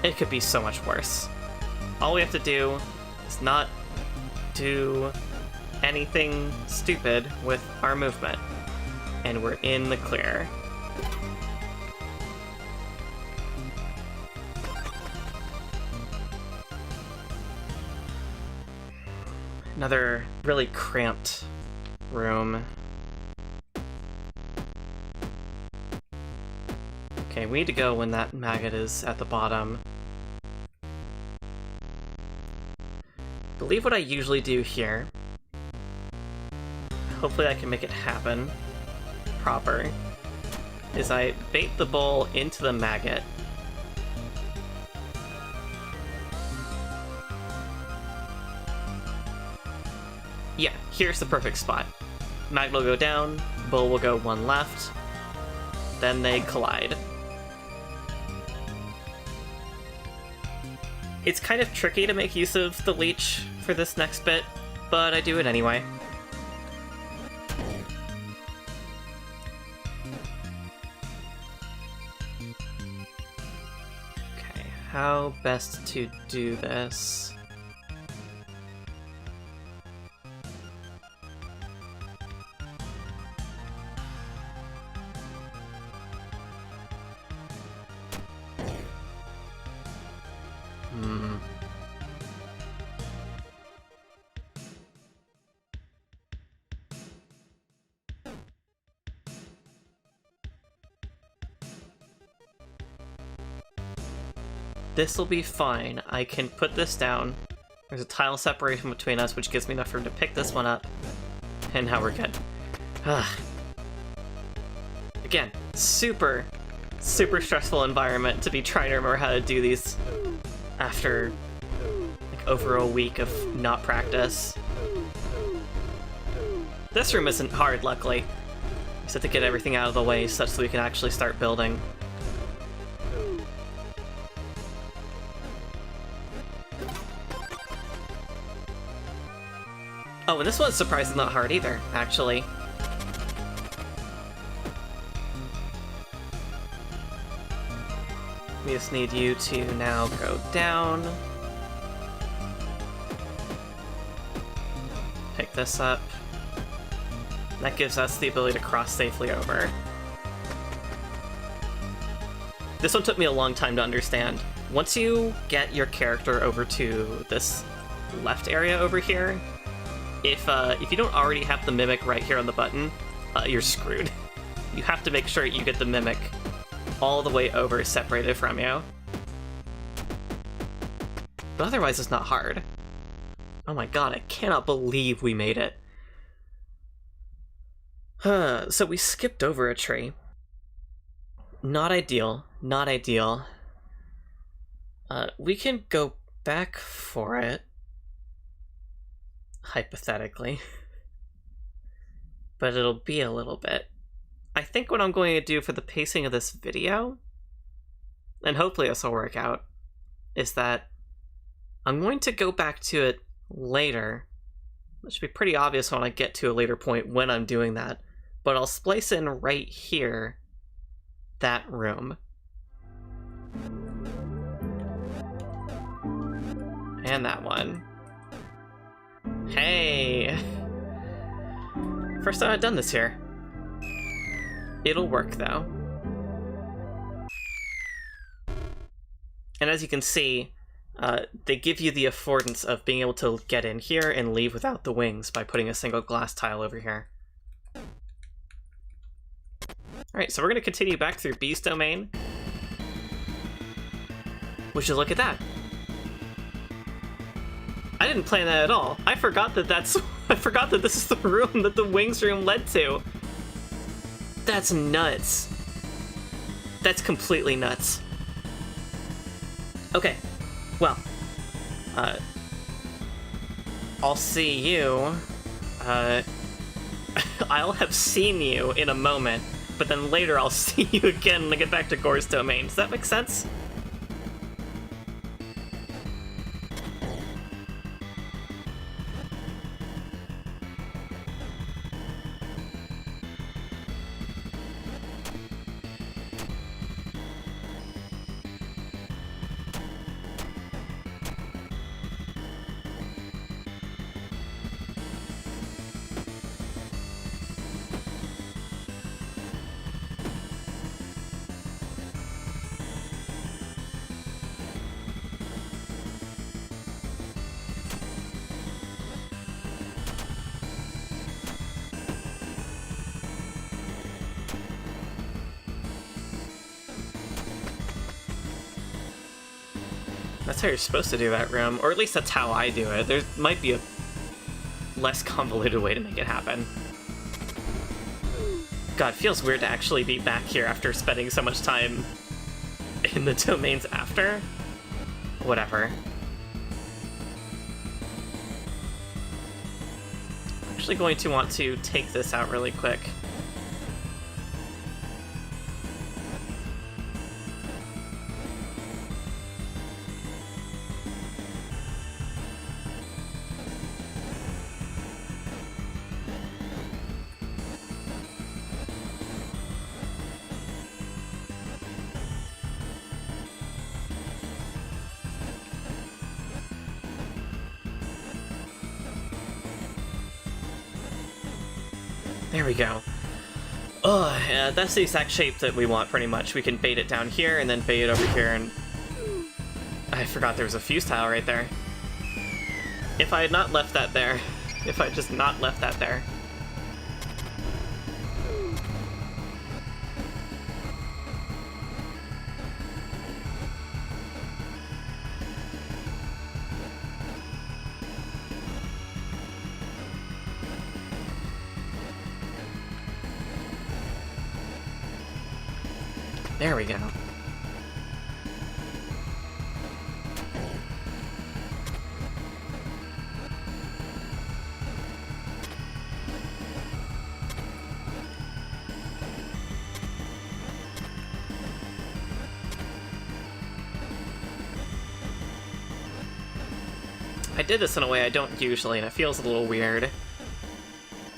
it could be so much worse. All we have to do is not do anything stupid with our movement, and we're in the clear. Another really cramped room. Okay, we need to go when that maggot is at the bottom. I believe what I usually do here, hopefully I can make it happen proper, is I bait the bowl into the maggot. Yeah, here's the perfect spot. Magnet will go down, bowl will go one left, then they collide. It's kind of tricky to make use of the leech for this next bit, but I do it anyway. Okay, how best to do this? This will be fine. I can put this down. There's a tile separation between us, which gives me enough room to pick this one up. And now we're good. Again, super stressful environment to be trying to remember how to do these after like over a week of not practice. This room isn't hard, luckily. Just have to get everything out of the way such that we can actually start building. Oh, and this one's surprisingly not hard either, actually. We just need you to now go down. Pick this up. That gives us the ability to cross safely over. This one took me a long time to understand. Once you get your character over to this left area over here, if you don't already have the Mimic right here on the button, you're screwed. You have to make sure you get the Mimic all the way over, separated from you. But otherwise, it's not hard. Oh my god, I cannot believe we made it. So we skipped over a tree. Not ideal, not ideal. We can go back for it. Hypothetically. But it'll be a little bit. I think what I'm going to do for the pacing of this video, and hopefully this will work out, is that I'm going to go back to it later. It should be pretty obvious when I get to a later point when I'm doing that. But I'll splice in right here that room. And that one. Hey! First time I've done this here. It'll work, though. And as you can see, they give you the affordance of being able to get in here and leave without the wings by putting a single glass tile over here. Alright, so we're going to continue back through B's domain. Would you look at that? I didn't plan that at all. I forgot that I forgot that this is the room that the wings room led to. That's nuts. That's completely nuts. Okay, well, I'll see you. I'll have seen you in a moment, but then later I'll see you again when I get back to Gore's domain. Does that make sense? That's how you're supposed to do that room, or at least that's how I do it. There might be a less convoluted way to make it happen. God, it feels weird to actually be back here after spending so much time in the domains after. Whatever. I'm actually going to want to take this out really quick. There we go. Oh, yeah, that's the exact shape that we want, pretty much. We can bait it down here, and then bait it over here, and... I forgot there was a fuse tile right there. If I had not left that there. If I had just not left that there. There we go. I did this in a way I don't usually, and it feels a little weird.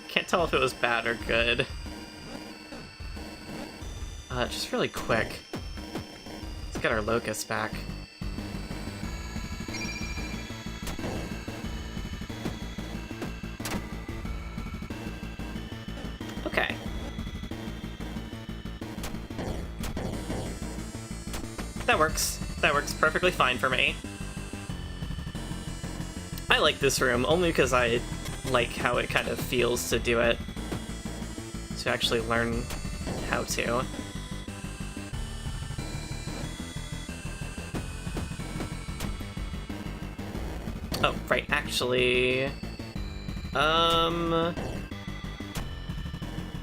Can't tell if it was bad or good. Just really quick. Let's get our locust back. Okay. That works. That works perfectly fine for me. I like this room, only because I like how it kind of feels to do it. To actually learn how to. Oh, right, actually...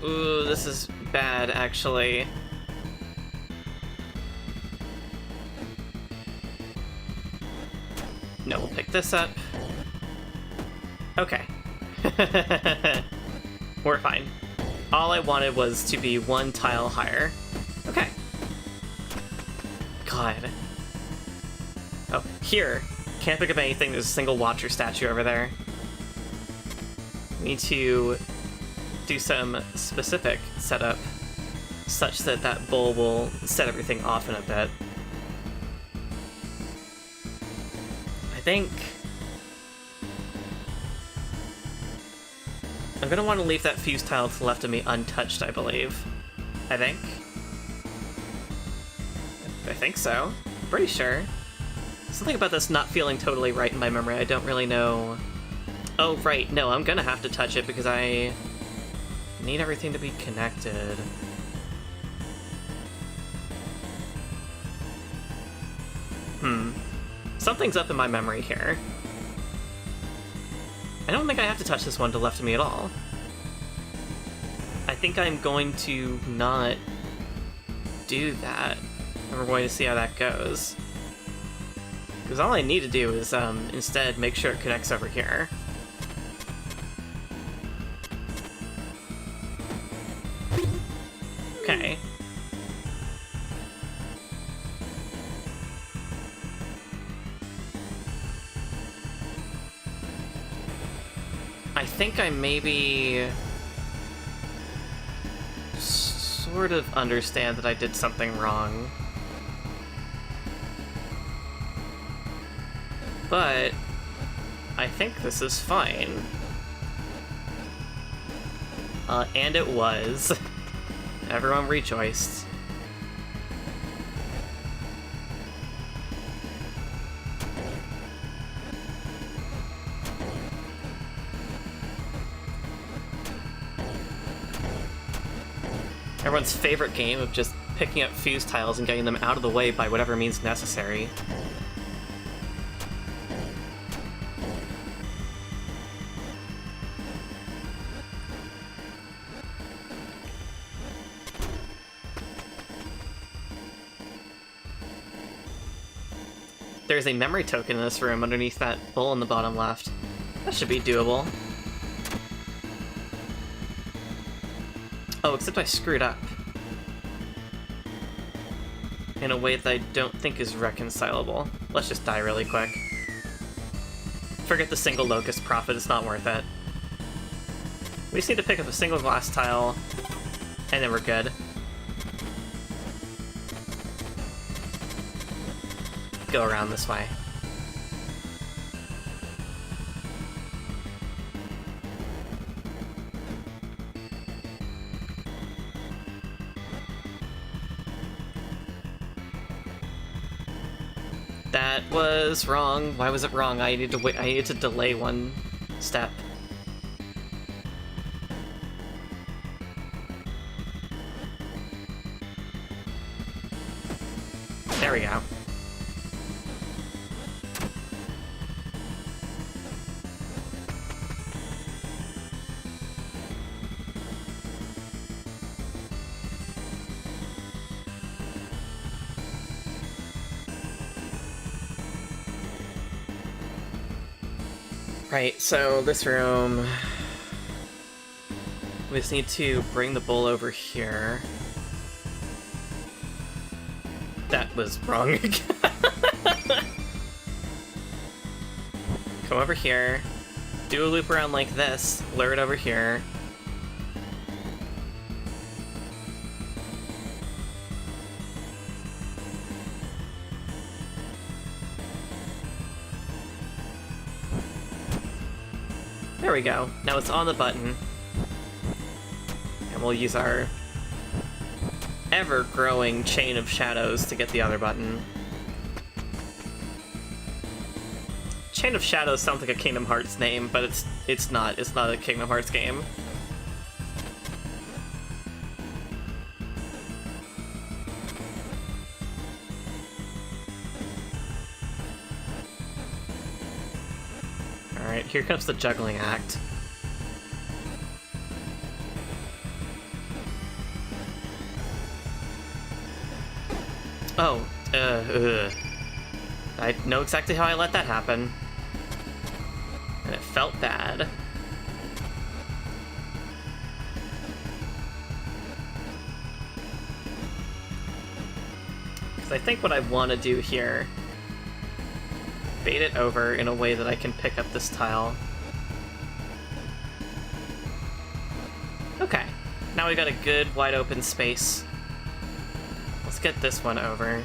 Ooh, this is bad, actually. No, we'll pick this up. Okay. We're fine. All I wanted was to be one tile higher. Okay. God. Oh, here. Can't pick up anything. There's a single Watcher statue over there. We need to do some specific setup such that that bowl will set everything off in a bit. I think I'm gonna want to leave that fuse tile to the left of me untouched, I believe. I think so. Pretty sure. Something about this not feeling totally right in my memory. I don't really know. Oh, right. No, I'm gonna have to touch it because I need everything to be connected. Something's up in my memory here. I don't think I have to touch this one to the left of me at all. I think I'm going to not do that. And we're going to see how that goes. Because all I need to do is, instead, make sure it connects over here. Okay. I think I maybe sort of understand that I did something wrong. But I think this is fine. And it was. Everyone rejoiced. Everyone's favorite game of just picking up fuse tiles and getting them out of the way by whatever means necessary. There's a memory token in this room underneath that bowl in the bottom left. That should be doable. Oh, except I screwed up. In a way that I don't think is reconcilable. Let's just die really quick. Forget the single locust profit, it's not worth it. We just need to pick up a single glass tile, and then we're good. Go around this way. That was wrong. Why was it wrong? I needed to wait. I needed to delay one step. There we go. Right, so this room... We just need to bring the bowl over here. That was wrong again. come over here, do a loop around like this, lure it over here. There we go. Now it's on the button. And we'll use our ever-growing chain of shadows to get the other button. Chain of Shadows sounds like a Kingdom Hearts name, but it's not. It's not a Kingdom Hearts game. Alright, here comes the juggling act. Oh, I know exactly how I let that happen. And it felt bad. Because I think what I want to do here, bait it over in a way that I can pick up this tile. Okay, now we got a good wide open space. Let's get this one over.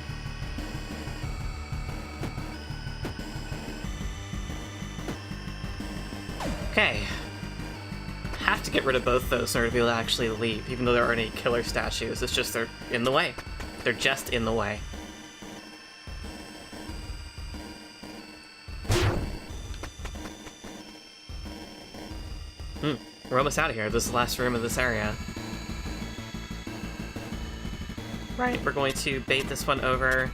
Okay. Have to get rid of both those in order to be able to actually leave, even though there aren't any killer statues. It's just they're in the way. They're just in the way. We're almost out of here. This is the last room of this area. Right, we're going to bait this one over.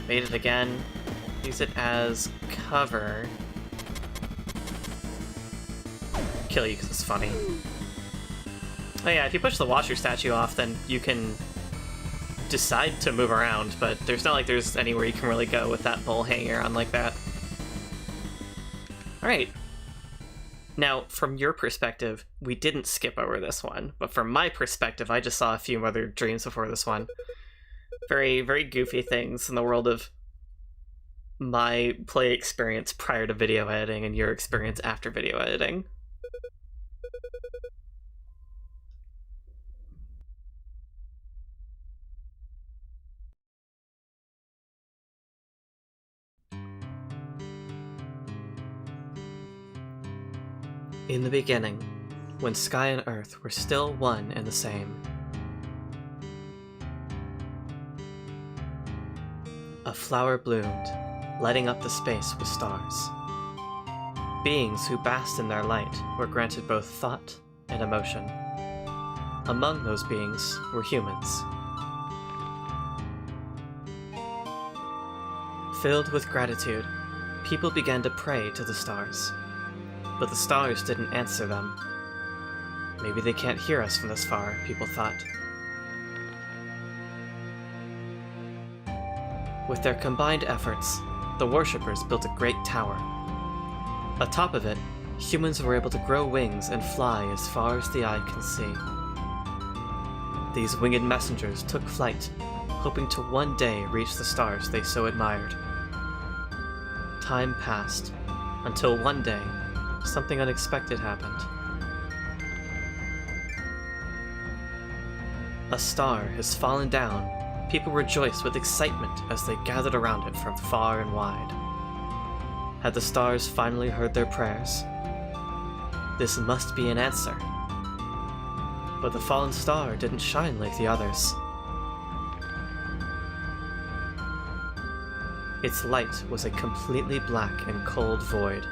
Bait it again. Use it as cover. Kill you because it's funny. Oh yeah, if you push the washer statue off, then you can decide to move around, but there's not like there's anywhere you can really go with that bowl hanging around like that. Alright. Now, from your perspective, we didn't skip over this one, but from my perspective, I just saw a few other dreams before this one. Very, very goofy things in the world of my play experience prior to video editing and your experience after video editing. In the beginning, when sky and earth were still one and the same, a flower bloomed, lighting up the space with stars. Beings who basked in their light were granted both thought and emotion. Among those beings were humans. Filled with gratitude, people began to pray to the stars. But the stars didn't answer them. Maybe they can't hear us from this far, people thought. With their combined efforts, the worshippers built a great tower. Atop of it, humans were able to grow wings and fly as far as the eye can see. These winged messengers took flight, hoping to one day reach the stars they so admired. Time passed, until one day, something unexpected happened. A star has fallen down. People rejoiced with excitement as they gathered around it from far and wide. Had the stars finally heard their prayers? This must be an answer. But the fallen star didn't shine like the others. Its light was a completely black and cold void.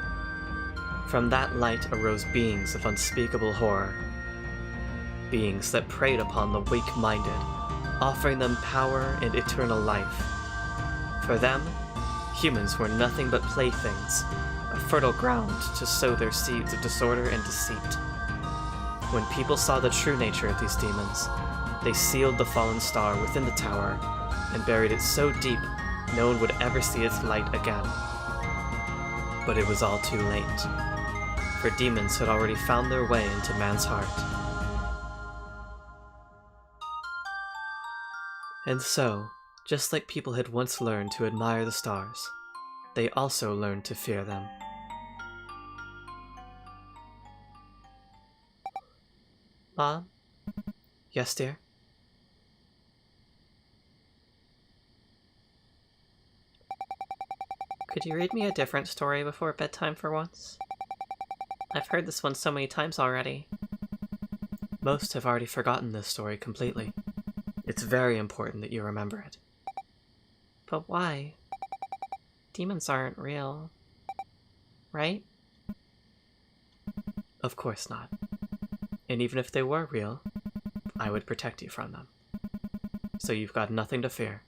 From that light arose beings of unspeakable horror. Beings that preyed upon the weak-minded, offering them power and eternal life. For them, humans were nothing but playthings, a fertile ground to sow their seeds of disorder and deceit. When people saw the true nature of these demons, they sealed the fallen star within the tower and buried it so deep no one would ever see its light again. But it was all too late. For demons had already found their way into man's heart. And so, just like people had once learned to admire the stars, they also learned to fear them. Mom? Yes, dear? Could you read me a different story before bedtime for once? I've heard this one so many times already. Most have already forgotten this story completely. It's very important that you remember it. But why? Demons aren't real, right? Of course not. And even if they were real, I would protect you from them. So you've got nothing to fear.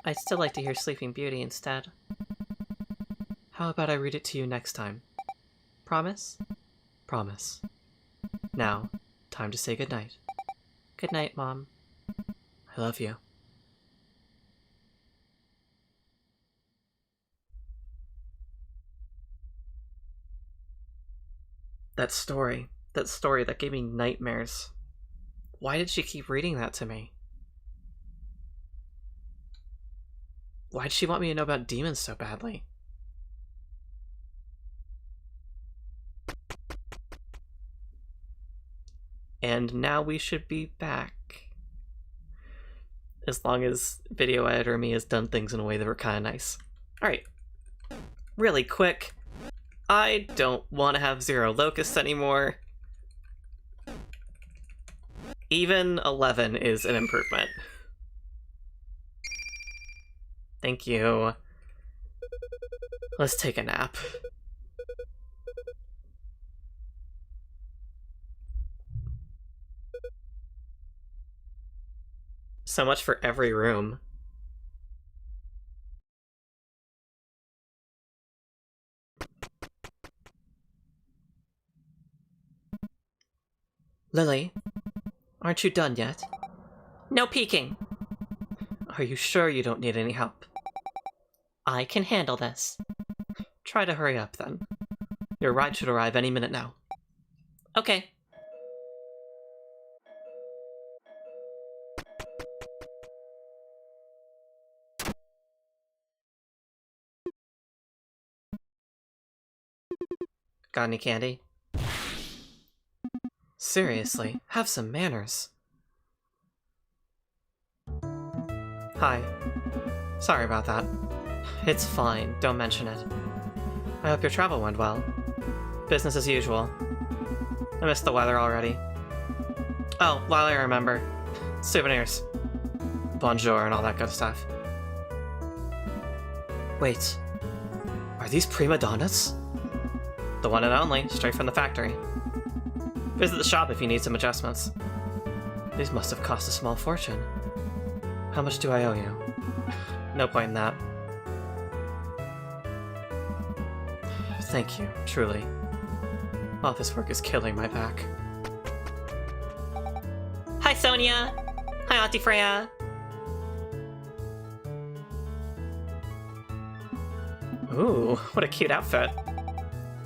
I'd still like to hear Sleeping Beauty instead. How about I read it to you next time? Promise? Promise. Now, time to say goodnight. Good night, Mom. I love you. That story that gave me nightmares. Why did she keep reading that to me? Why did she want me to know about demons so badly? And now we should be back. As long as video editor me has done things in a way that were kind of nice. Alright. Really quick. I don't want to have 0 locusts anymore. Even 11 is an improvement. Thank you. Let's take a nap. So much for every room. Lily, aren't you done yet? No peeking! Are you sure you don't need any help? I can handle this. Try to hurry up, then. Your ride should arrive any minute now. Okay. Got any candy? Seriously, have some manners. Hi. Sorry about that. It's fine, don't mention it. I hope your travel went well. Business as usual. I missed the weather already. Oh, while I remember. Souvenirs. Bonjour and all that good stuff. Wait. Are these prima donnas? The one and only, straight from the factory. Visit the shop if you need some adjustments. These must have cost a small fortune. How much do I owe you? No point in that. Thank you, truly. Office work is killing my back. Hi, Sonia! Hi, Auntie Freya! Ooh, what a cute outfit.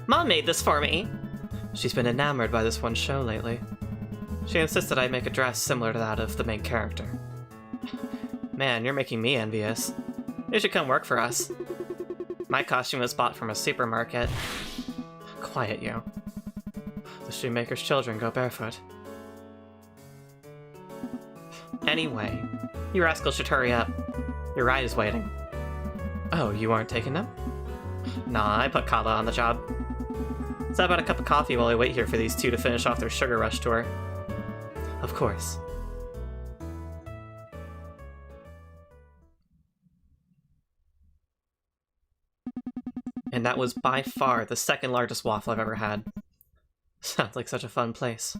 Mom made this for me! She's been enamored by this one show lately. She insisted I make a dress similar to that of the main character. Man, you're making me envious. You should come work for us. My costume was bought from a supermarket. Quiet, you. The shoemaker's children go barefoot. Anyway, you rascals should hurry up. Your ride is waiting. Oh, you aren't taking them? Nah, I put Kala on the job. So how about a cup of coffee while I wait here for these two to finish off their Sugar Rush tour? Of course. And that was by far the second largest waffle I've ever had. Sounds like such a fun place.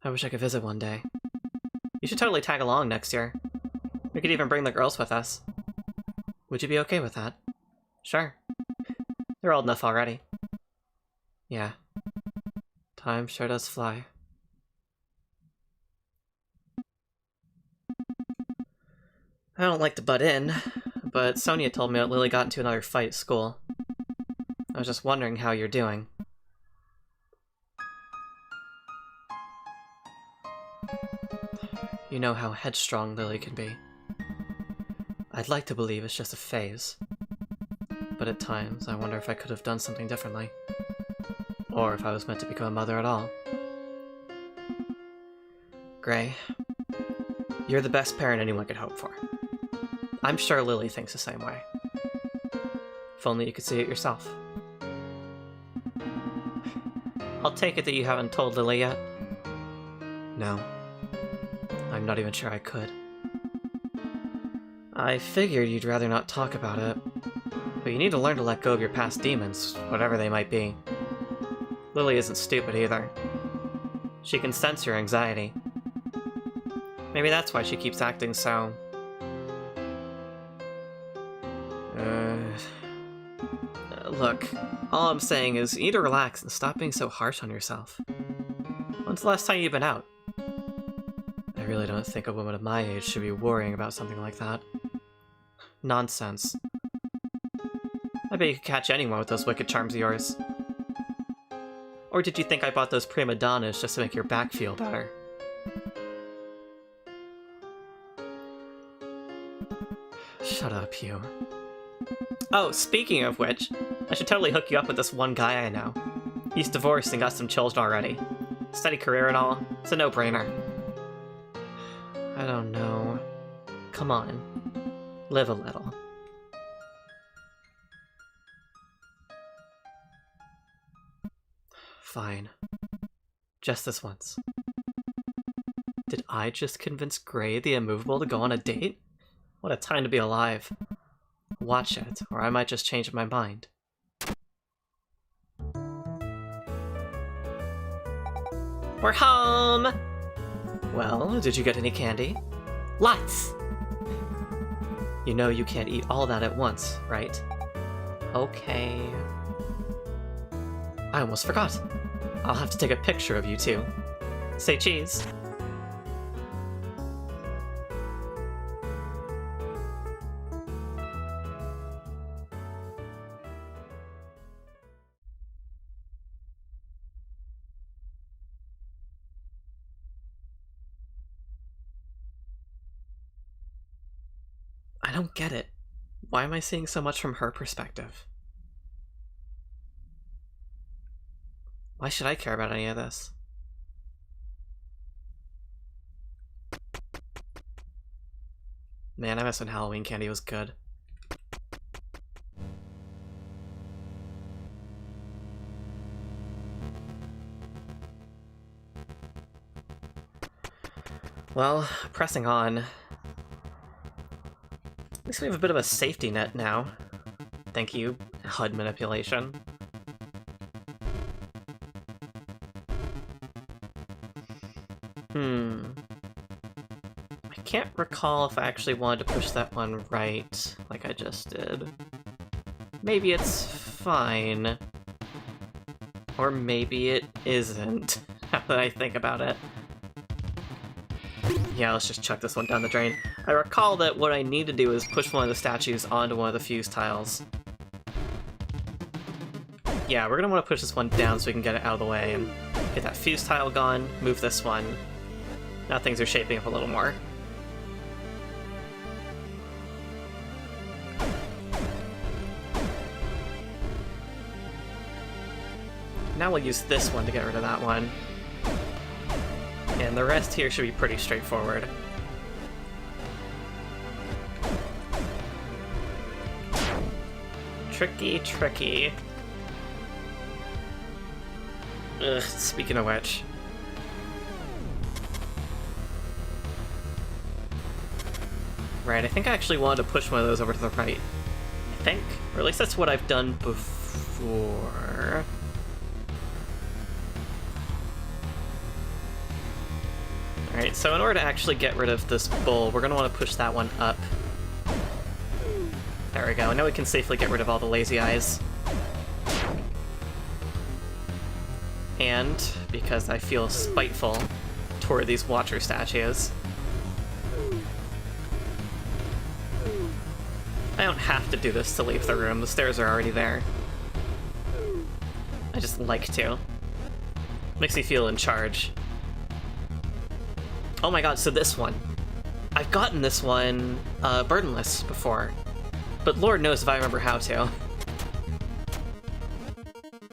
I wish I could visit one day. You should totally tag along next year. We could even bring the girls with us. Would you be okay with that? Sure. They're old enough already. Yeah. Time sure does fly. I don't like to butt in, but Sonia told me that Lily got into another fight at school. I was just wondering how you're doing. You know how headstrong Lily can be. I'd like to believe it's just a phase. But at times, I wonder if I could have done something differently. Or if I was meant to become a mother at all. Gray, you're the best parent anyone could hope for. I'm sure Lily thinks the same way. If only you could see it yourself. I'll take it that you haven't told Lily yet. No. I'm not even sure I could. I figured you'd rather not talk about it. But you need to learn to let go of your past demons, whatever they might be. Lily isn't stupid either. She can sense your anxiety. Maybe that's why she keeps acting so... Look, all I'm saying is you need to relax and stop being so harsh on yourself. When's the last time you've been out? I really don't think a woman of my age should be worrying about something like that. Nonsense. I bet you could catch anyone with those wicked charms of yours. Or did you think I bought those prima donnas just to make your back feel better? Shut up, you. Oh, speaking of which, I should totally hook you up with this one guy I know. He's divorced and got some children already. Steady career and all. It's a no-brainer. I don't know. Come on. Live a little. Fine. Just this once. Did I just convince Gray the Immovable to go on a date? What a time to be alive. Watch it, or I might just change my mind. We're home! Well, did you get any candy? Lots! You know you can't eat all that at once, right? Okay. I almost forgot. I'll have to take a picture of you two. Say cheese. I don't get it. Why am I seeing so much from her perspective? Why should I care about any of this? Man, I miss when Halloween candy was good. Well, pressing on. At least we have a bit of a safety net now. Thank you, HUD manipulation. I can't recall if I actually wanted to push that one right, like I just did. Maybe it's fine. Or maybe it isn't, now that I think about it. Yeah, let's just chuck this one down the drain. I recall that what I need to do is push one of the statues onto one of the fuse tiles. Yeah, we're gonna want to push this one down so we can get it out of the way and get that fuse tile gone, move this one. Now things are shaping up a little more. Now we'll use this one to get rid of that one. And the rest here should be pretty straightforward. Tricky, tricky. Ugh, speaking of which. Right, I think I actually wanted to push one of those over to the right. I think. Or at least that's what I've done before. Alright, so in order to actually get rid of this bull, we're going to want to push that one up. There we go, now we can safely get rid of all the lazy eyes. And, because I feel spiteful toward these Watcher statues, I don't have to do this to leave the room, the stairs are already there. I just like to. Makes me feel in charge. Oh my god, so this one. I've gotten this one burdenless before, but Lord knows if I remember how to.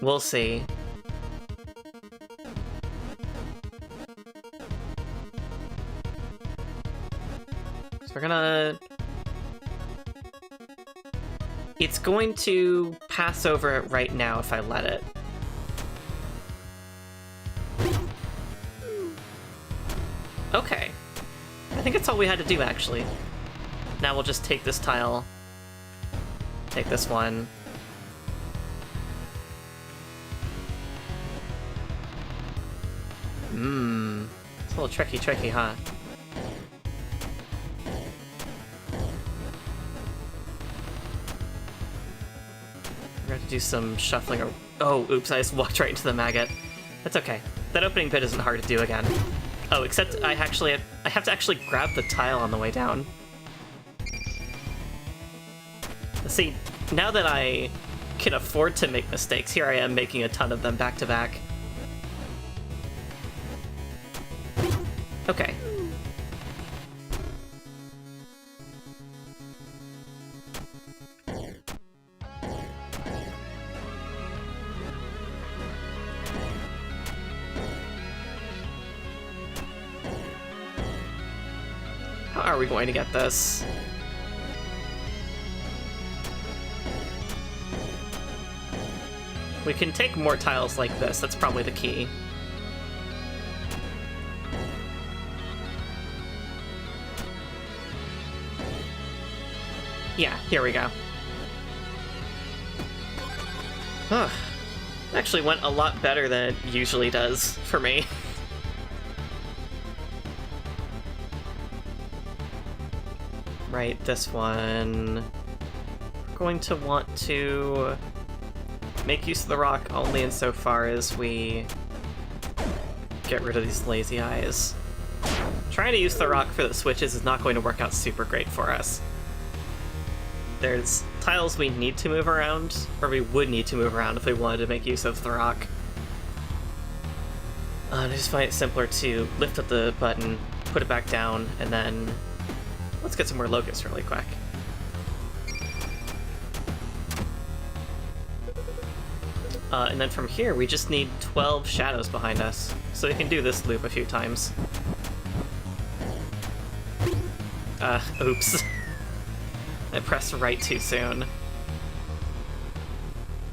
We'll see. So we're gonna... It's going to pass over it right now if I let it. Okay. I think that's all we had to do, actually. Now we'll just take this tile. Take this one. It's a little tricky, huh? We're gonna have to do some shuffling or... Oh, oops, I just walked right into the maggot. That's okay. That opening bit isn't hard to do again. Oh, except I have to actually grab the tile on the way down. See, now that I can afford to make mistakes, here I am making a ton of them back to back. Okay. How are we going to get this? We can take more tiles like this, that's probably the key. Yeah, here we go. Huh. Actually went a lot better than it usually does for me. Right, this one. We're going to want to make use of the rock only insofar as we get rid of these lazy eyes. Trying to use the rock for the switches is not going to work out super great for us. There's tiles we need to move around, or we would need to move around if we wanted to make use of the rock. I just find it simpler to lift up the button, put it back down, and then let's get some more locusts really quick. And then from here, we just need 12 shadows behind us, so we can do this loop a few times. Oops. I pressed right too soon.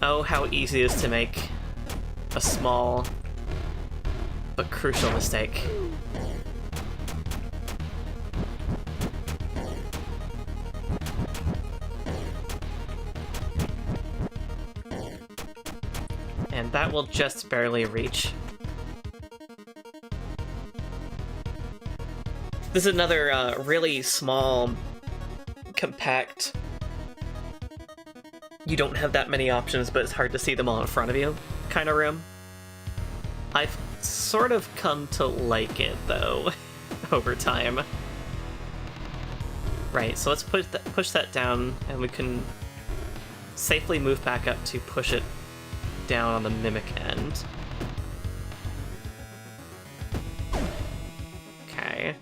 Oh, how easy it is to make a small but crucial mistake. And that will just barely reach. This is another really small, compact, you don't have that many options but it's hard to see them all in front of you kind of room. I've sort of come to like it though over time. Right, so let's push that down and we can safely move back up to push it down on the mimic end. Okay.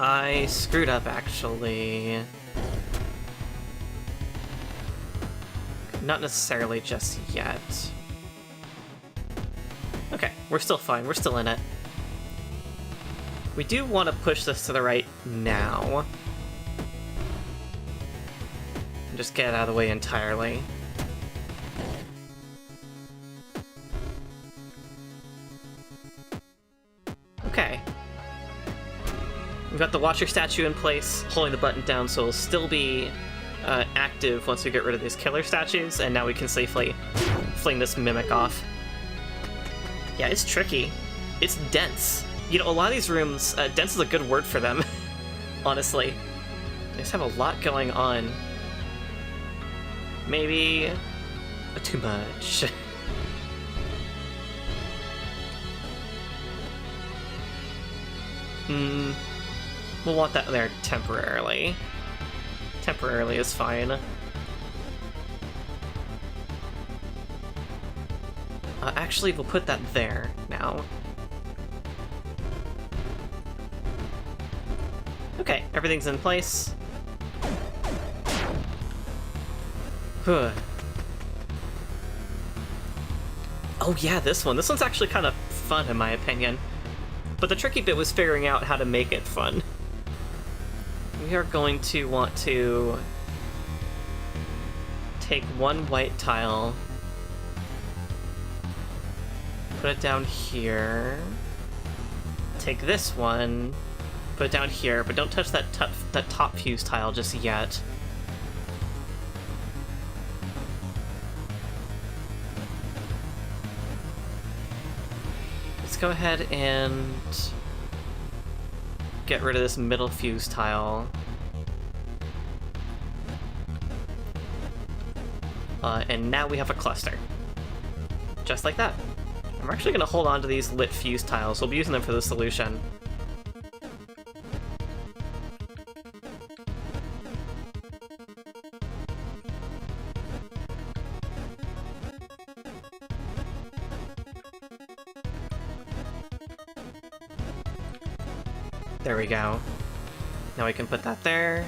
I screwed up, actually. Not necessarily just yet. Okay, we're still fine. We're still in it. We do want to push this to the right now. And just get it out of the way entirely. Okay. We've got the Watcher statue in place, holding the button down, so it'll still be active once we get rid of these killer statues, and now we can safely fling this mimic off. Yeah, it's tricky. It's dense. You know, a lot of these rooms, dense is a good word for them, honestly. They just have a lot going on. Maybe too much. We'll want that there temporarily. Temporarily is fine. Actually, we'll put that there now. Okay, everything's in place. Huh. Oh yeah, this one. This one's actually kind of fun in my opinion. But the tricky bit was figuring out how to make it fun. We are going to want to take one white tile, put it down here, take this one, put it down here, but don't touch that top fuse tile just yet. Let's go ahead and get rid of this middle fuse tile. And now we have a cluster. Just like that. I'm actually going to hold on to these lit fuse tiles. We'll be using them for the solution. There we go. Now we can put that there.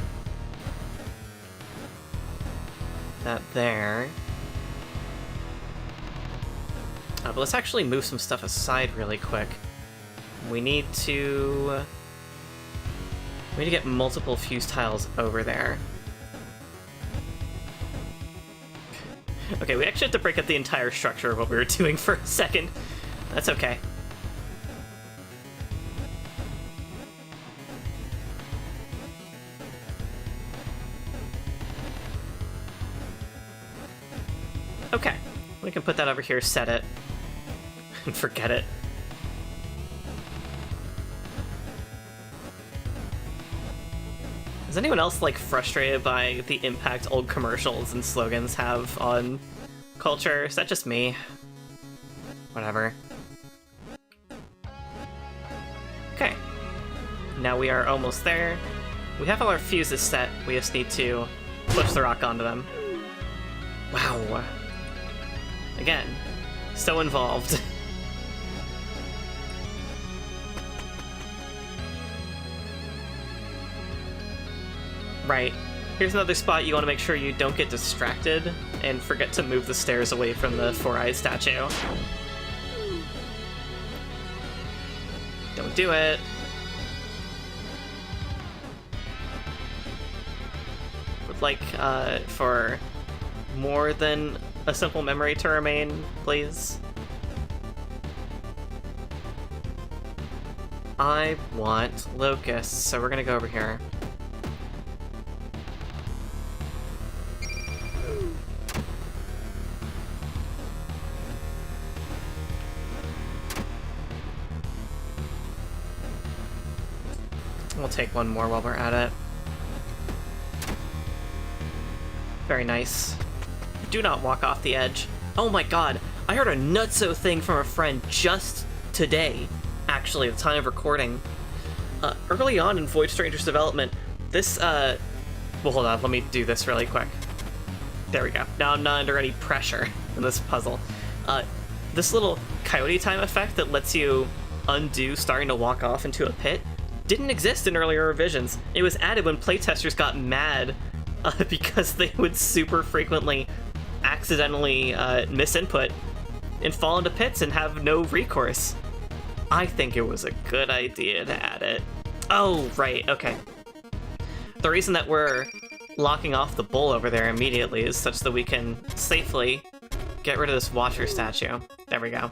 That there. But let's actually move some stuff aside really quick. We need to get multiple fuse tiles over there. Okay, we actually have to break up the entire structure of what we were doing for a second. That's okay. Okay, we can put that over here, set it, and forget it. Is anyone else, like, frustrated by the impact old commercials and slogans have on culture? Is that just me? Whatever. Okay. Now we are almost there. We have all our fuses set, we just need to push the rock onto them. Wow. Again, so involved. Right. Here's another spot you want to make sure you don't get distracted and forget to move the stairs away from the four-eyed statue. Don't do it. Would like, for more than a simple memory to remain, please. I want locusts, so we're gonna go over here. We'll take one more while we're at it. Very nice. Do not walk off the edge. Oh my god, I heard a nutso thing from a friend just today, actually, at the time of recording. Early on in Void Stranger's development, this, well, hold on, let me do this really quick. There we go. Now I'm not under any pressure in this puzzle. This little coyote time effect that lets you undo starting to walk off into a pit didn't exist in earlier revisions. It was added when playtesters got mad because they would super frequently accidentally miss input and fall into pits and have no recourse. I think it was a good idea to add it. Oh, right, okay. The reason that we're locking off the bull over there immediately is such that we can safely get rid of this watcher statue. There we go.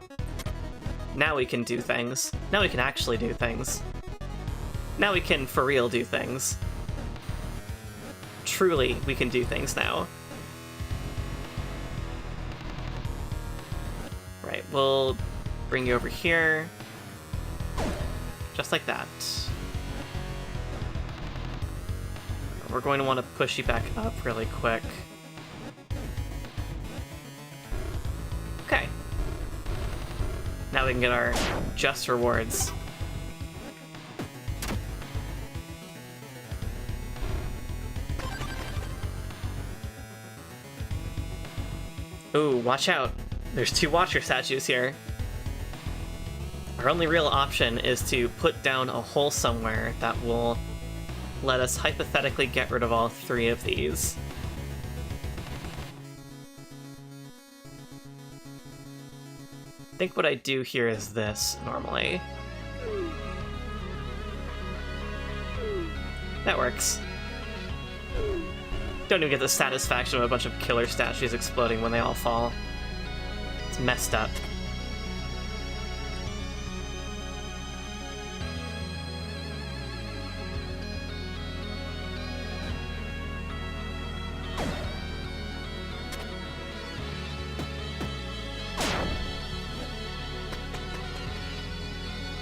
Now we can do things. Now we can actually do things. Now we can, for real, do things. Truly, we can do things now. Right, we'll bring you over here. Just like that. We're going to want to push you back up really quick. Okay. Now we can get our just rewards. Ooh, watch out. There's two watcher statues here. Our only real option is to put down a hole somewhere that will let us hypothetically get rid of all 3 of these. I think what I do here is this, normally. That works. Don't even get the satisfaction of a bunch of killer statues exploding when they all fall. It's messed up.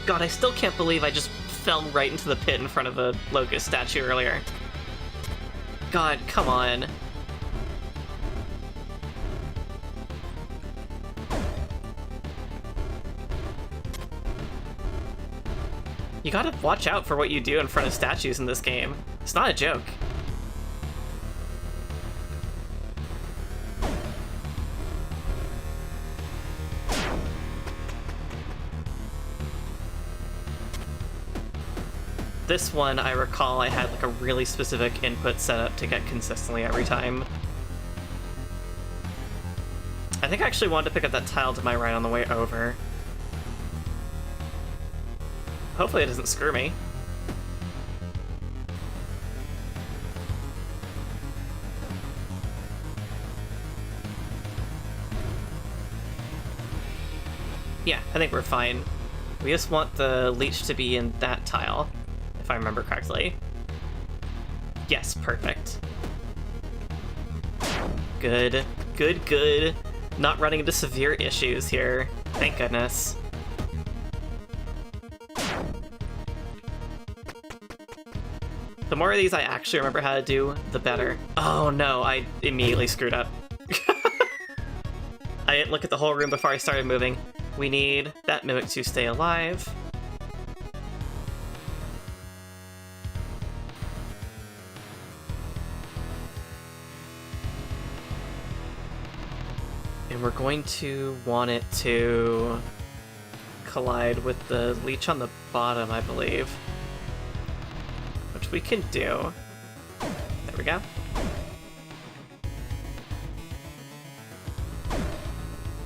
God, I still can't believe I just fell right into the pit in front of a Locust statue earlier. God, come on. You gotta watch out for what you do in front of statues in this game. It's not a joke. This one, I recall I had like a really specific input set up to get consistently every time. I think I actually wanted to pick up that tile to my right on the way over. Hopefully it doesn't screw me. Yeah, I think we're fine. We just want the leech to be in that tile, if I remember correctly. Yes, perfect. Good, good, good. Not running into severe issues here. Thank goodness. The more of these I actually remember how to do, the better. Oh no, I immediately screwed up. I didn't look at the whole room before I started moving. We need that mimic to stay alive. And we're going to want it to collide with the leech on the bottom, I believe. Which we can do. There we go.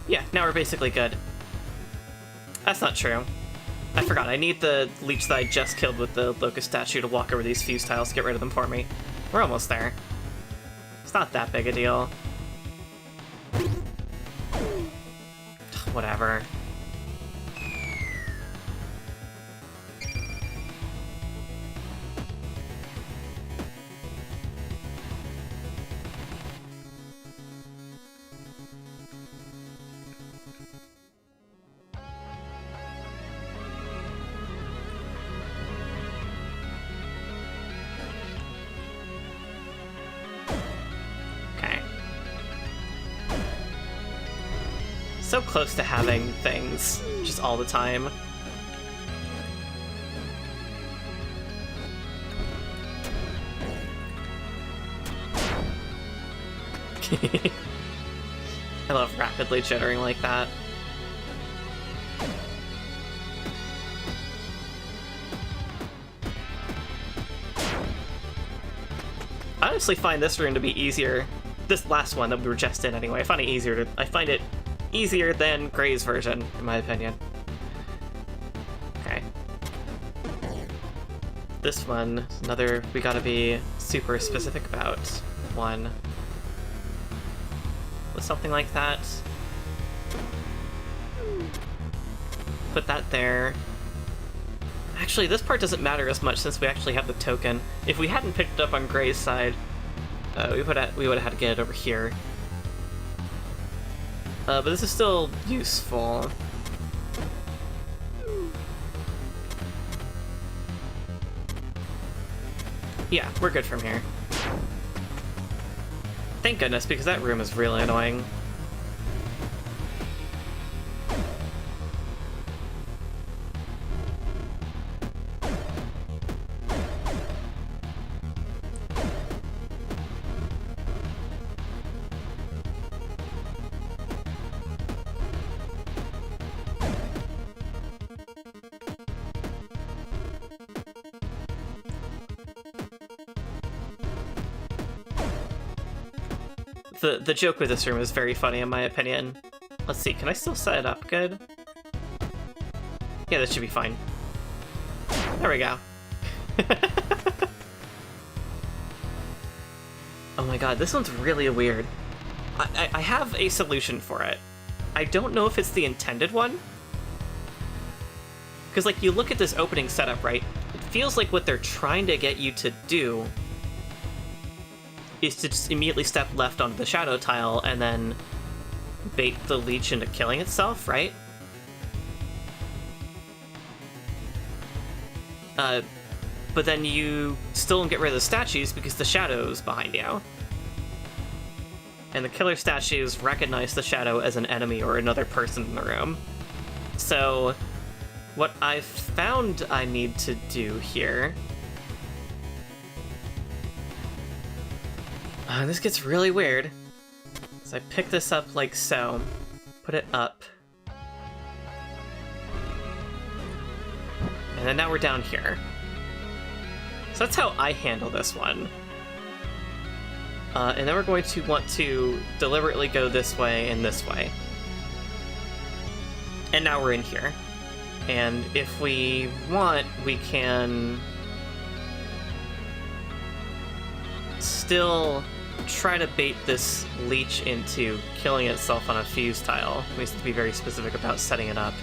Yeah, now we're basically good. That's not true. I forgot, I need the leech that I just killed with the Locust statue to walk over these fuse tiles to get rid of them for me. We're almost there. It's not that big a deal. Whatever. So close to having things just all the time. I love rapidly jittering like that. I honestly find this room to be easier. This last one that we were just in anyway. I find it easier than Gray's version, in my opinion. Okay. This one, another we gotta be super specific about one. With something like that. Put that there. Actually, this part doesn't matter as much since we actually have the token. If we hadn't picked it up on Gray's side, we would have had to get it over here. But this is still useful. Yeah, we're good from here. Thank goodness, because that room is really annoying. The joke with this room is very funny in my opinion. Let's see, can I still set it up good? Yeah, this should be fine. There we go. Oh my god, this one's really weird. I have a solution for it. I don't know if it's the intended one. Because, like, you look at this opening setup, right? It feels like what they're trying to get you to do is to just immediately step left onto the shadow tile and then bait the leech into killing itself, right? But then you still don't get rid of the statues because the shadow's behind you. And the killer statues recognize the shadow as an enemy or another person in the room. So, what I've found I need to do here... this gets really weird. So I pick this up like so, put it up. And then now we're down here. So that's how I handle this one. And then we're going to want to deliberately go this way and this way. And now we're in here. And if we want, we can still try to bait this leech into killing itself on a fuse tile. We have to be very specific about setting it up.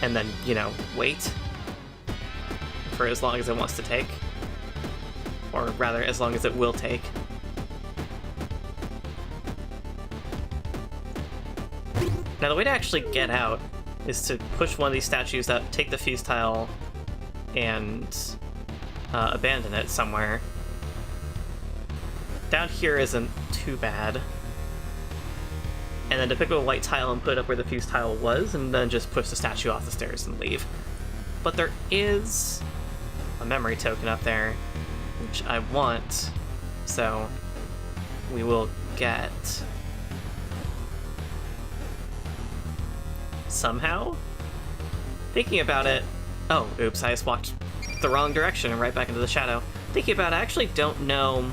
And then, you know, wait for as long as it wants to take. Or rather, as long as it will take. Now, the way to actually get out is to push one of these statues out, take the fuse tile, and abandon it somewhere. Down here isn't too bad. And then to pick up a white tile and put it up where the fuse tile was, and then just push the statue off the stairs and leave. But there is a memory token up there, which I want, so we will get... somehow? Thinking about it... Oh, oops, I just walked the wrong direction and right back into the shadow. Thinking about it, I actually don't know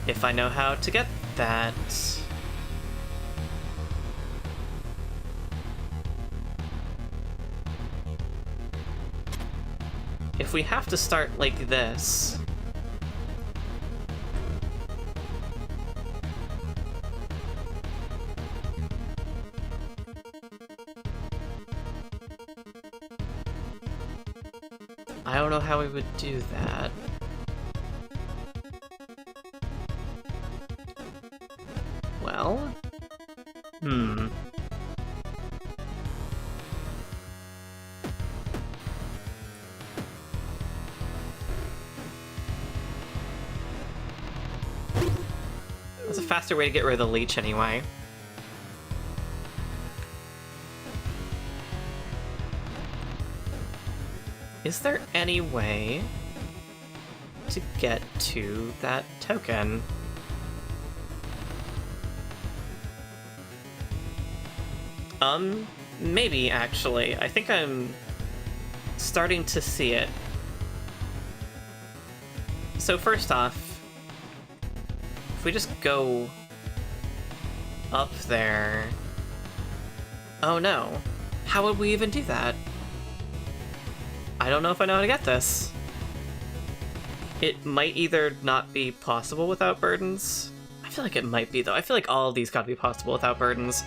if I know how to get that. If we have to start like this... I don't know how we would do that. Well... That's a faster way to get rid of the leech anyway. Is there any way to get to that token? Maybe, actually. I think I'm starting to see it. So first off, if we just go up there... Oh no. How would we even do that? I don't know if I know how to get this. It might either not be possible without burdens. I feel like it might be, though. I feel like all of these gotta be possible without burdens.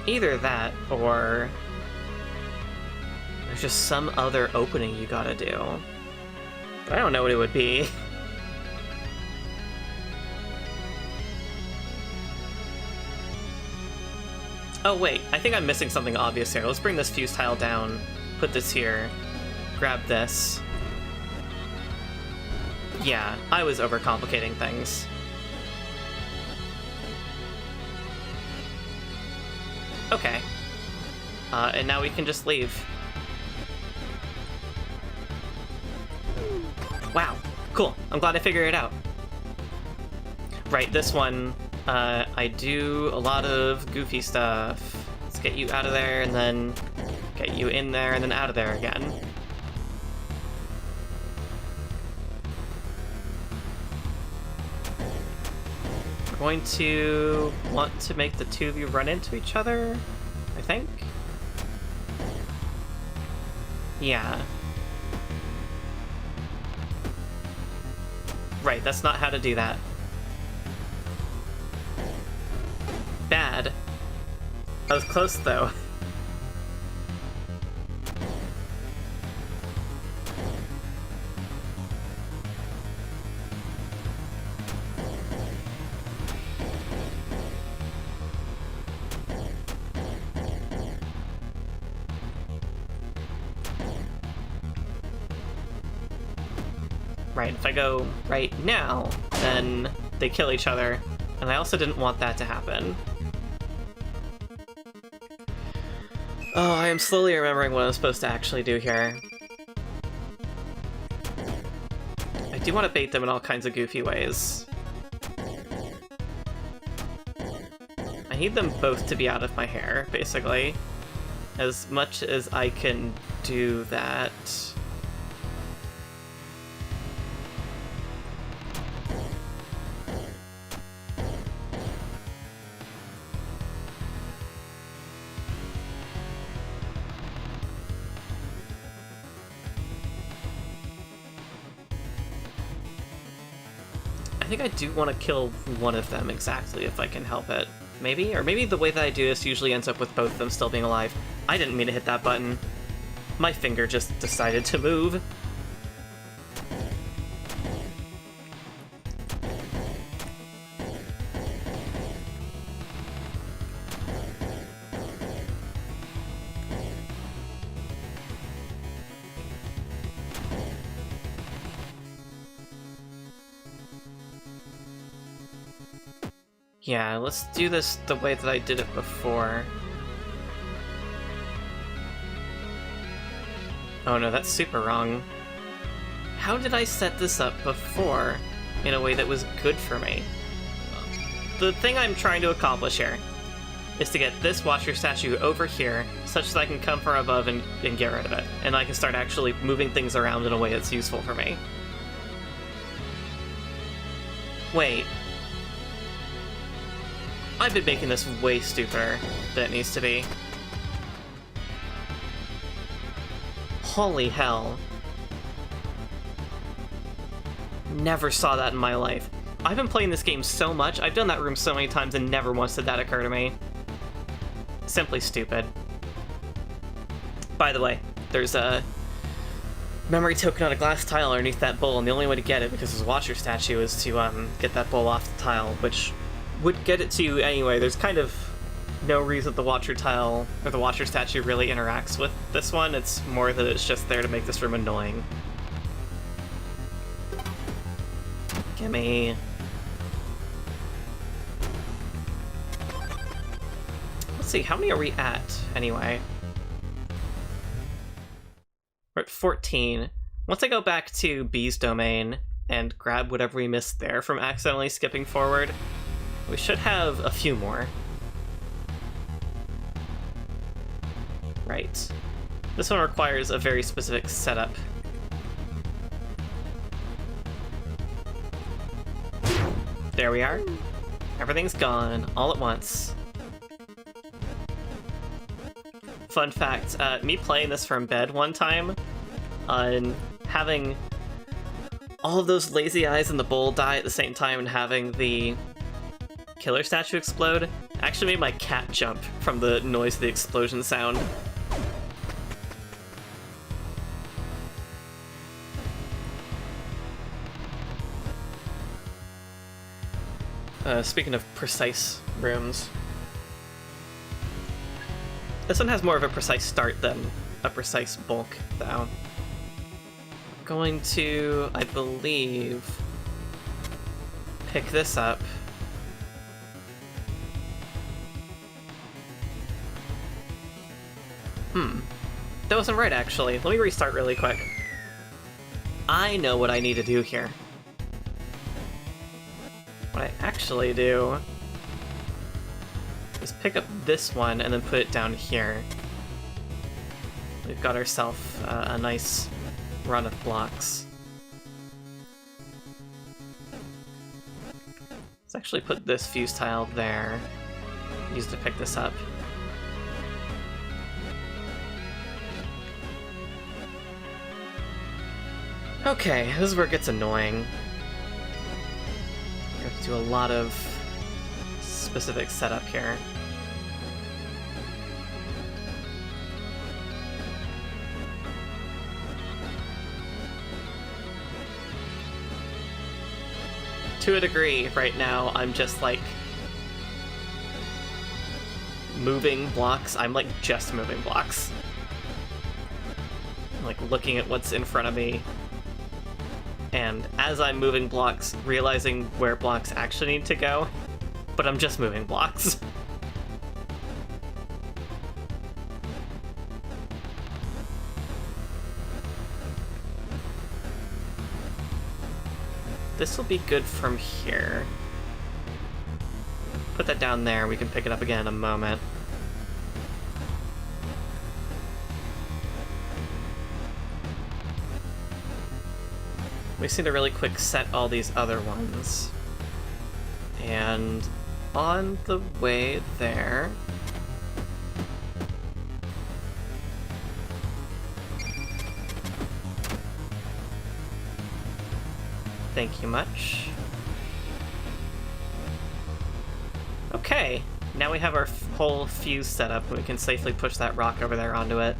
Either that, or there's just some other opening you gotta do. But I don't know what it would be. Oh wait, I think I'm missing something obvious here. Let's bring this fuse tile down, put this here, grab this. Yeah, I was overcomplicating things. Okay. And now we can just leave. Wow, cool. I'm glad I figured it out. Right, this one, I do a lot of goofy stuff. Let's get you out of there, and then get you in there, and then out of there again. going to want to make the two of you run into each other, I think? Yeah. Right, that's not how to do that. Bad. I was close, though. Right, if I go right now, then they kill each other, and I also didn't want that to happen. Oh, I am slowly remembering what I'm supposed to actually do here. I do want to bait them in all kinds of goofy ways. I need them both to be out of my hair, basically. As much as I can do that. I think I do want to kill one of them exactly if I can help it. Maybe? Or maybe the way that I do this usually ends up with both of them still being alive. I didn't mean to hit that button. My finger just decided to move. Yeah, let's do this the way that I did it before. Oh no, that's super wrong. How did I set this up before in a way that was good for me? The thing I'm trying to accomplish here is to get this Watcher statue over here such that I can come from above and get rid of it. And I can start actually moving things around in a way that's useful for me. Wait. I've been making this way stupider than it needs to be. Holy hell. Never saw that in my life. I've been playing this game so much, I've done that room so many times and never once did that occur to me. Simply stupid. By the way, there's a memory token on a glass tile underneath that bowl, and the only way to get it, because it's a Watcher statue, is to get that bowl off the tile, which would get it to you anyway. There's kind of no reason the Watcher tile, or the Watcher statue really interacts with this one. It's more that it's just there to make this room annoying. Gimme. Let's see, how many are we at, anyway? We're at 14. Once I go back to B's domain and grab whatever we missed there from accidentally skipping forward, we should have a few more. Right. This one requires a very specific setup. There we are. Everything's gone, all at once. Fun fact, me playing this from bed one time, and having all of those lazy eyes in the bowl die at the same time and having the killer statue explode, actually made my cat jump from the noise of the explosion sound. Speaking of precise rooms, this one has more of a precise start than a precise bulk, though. I'm going to, I believe, pick this up. That wasn't right, actually. Let me restart really quick. I know what I need to do here. What I actually do is pick up this one and then put it down here. We've got ourselves a nice run of blocks. So actually put this fuse tile there. Use it to pick this up. Okay, this is where it gets annoying. You have to do a lot of specific setup here. To a degree, right now, I'm just like moving blocks. I'm like just moving blocks. I'm, like looking at what's in front of me. And as I'm moving blocks, realizing where blocks actually need to go, but I'm just moving blocks. This will be good from here. Put that down there, we can pick it up again in a moment. We just need to really quick set all these other ones. And on the way there... Thank you much. Okay, now we have our whole fuse set up and we can safely push that rock over there onto it.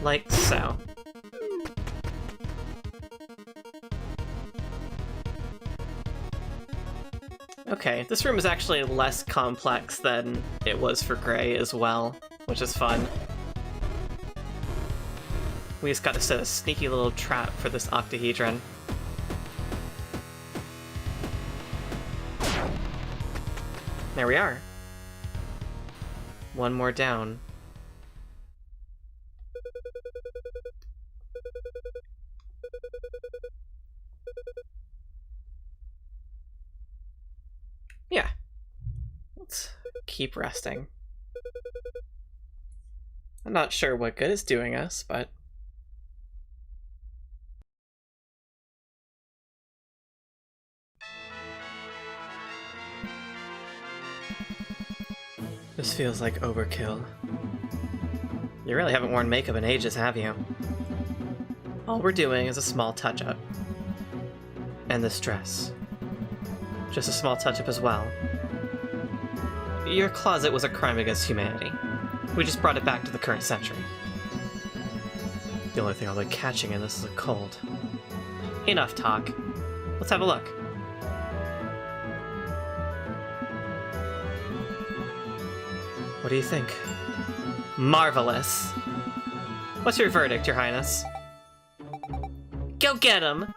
Like so. Okay, this room is actually less complex than it was for Gray as well, which is fun. We just got to set a sneaky little trap for this octahedron. There we are. One more down. Yeah. Let's keep resting. I'm not sure what good it's doing us, but... This feels like overkill. You really haven't worn makeup in ages, have you? All we're doing is a small touch-up. And this dress. Just a small touch-up as well. Your closet was a crime against humanity. We just brought it back to the current century. The only thing I'll be catching in this is a cold. Enough talk. Let's have a look. What do you think? Marvelous. What's your verdict, Your Highness? Go get him!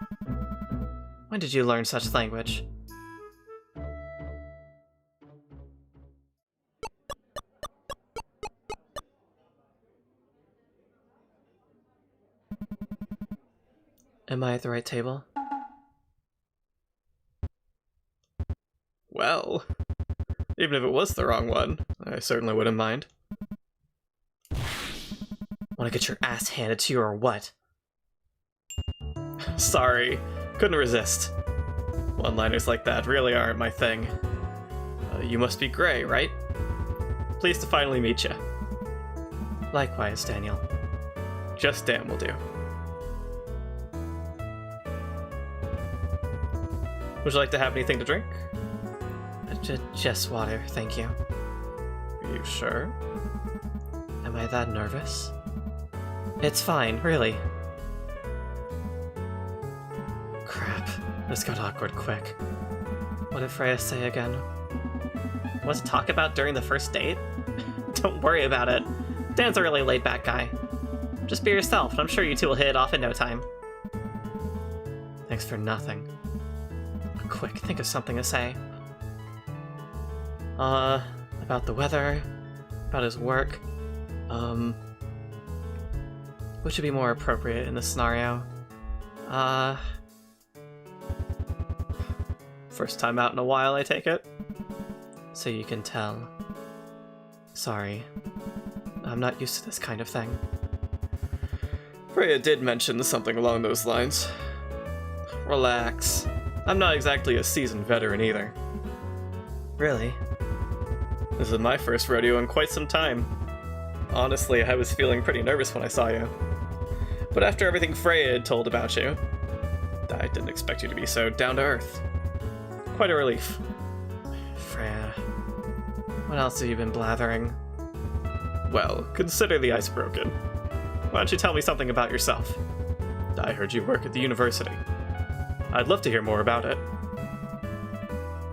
When did you learn such language? Am I at the right table? Well, even if it was the wrong one, I certainly wouldn't mind. Want to get your ass handed to you or what? Sorry, couldn't resist. One-liners like that really aren't my thing. You must be Gray, right? Pleased to finally meet you. Likewise, Daniel. Just Dan will do. Would you like to have anything to drink? Just water, thank you. Are you sure? Am I that nervous? It's fine, really. Crap, this got awkward quick. What did Freya say again? What to talk about during the first date? Don't worry about it. Dan's a really laid-back guy. Just be yourself, and I'm sure you two will hit it off in no time. Thanks for nothing. Quick, think of something to say. About the weather, about his work. What should be more appropriate in this scenario? First time out in a while, I take it? So you can tell. Sorry. I'm not used to this kind of thing. Freya did mention something along those lines. Relax. I'm not exactly a seasoned veteran either. Really? This is my first rodeo in quite some time. Honestly, I was feeling pretty nervous when I saw you. But after everything Freya had told about you, I didn't expect you to be so down to earth. Quite a relief. Freya, what else have you been blathering? Well, consider the ice broken. Why don't you tell me something about yourself? I heard you work at the university. I'd love to hear more about it.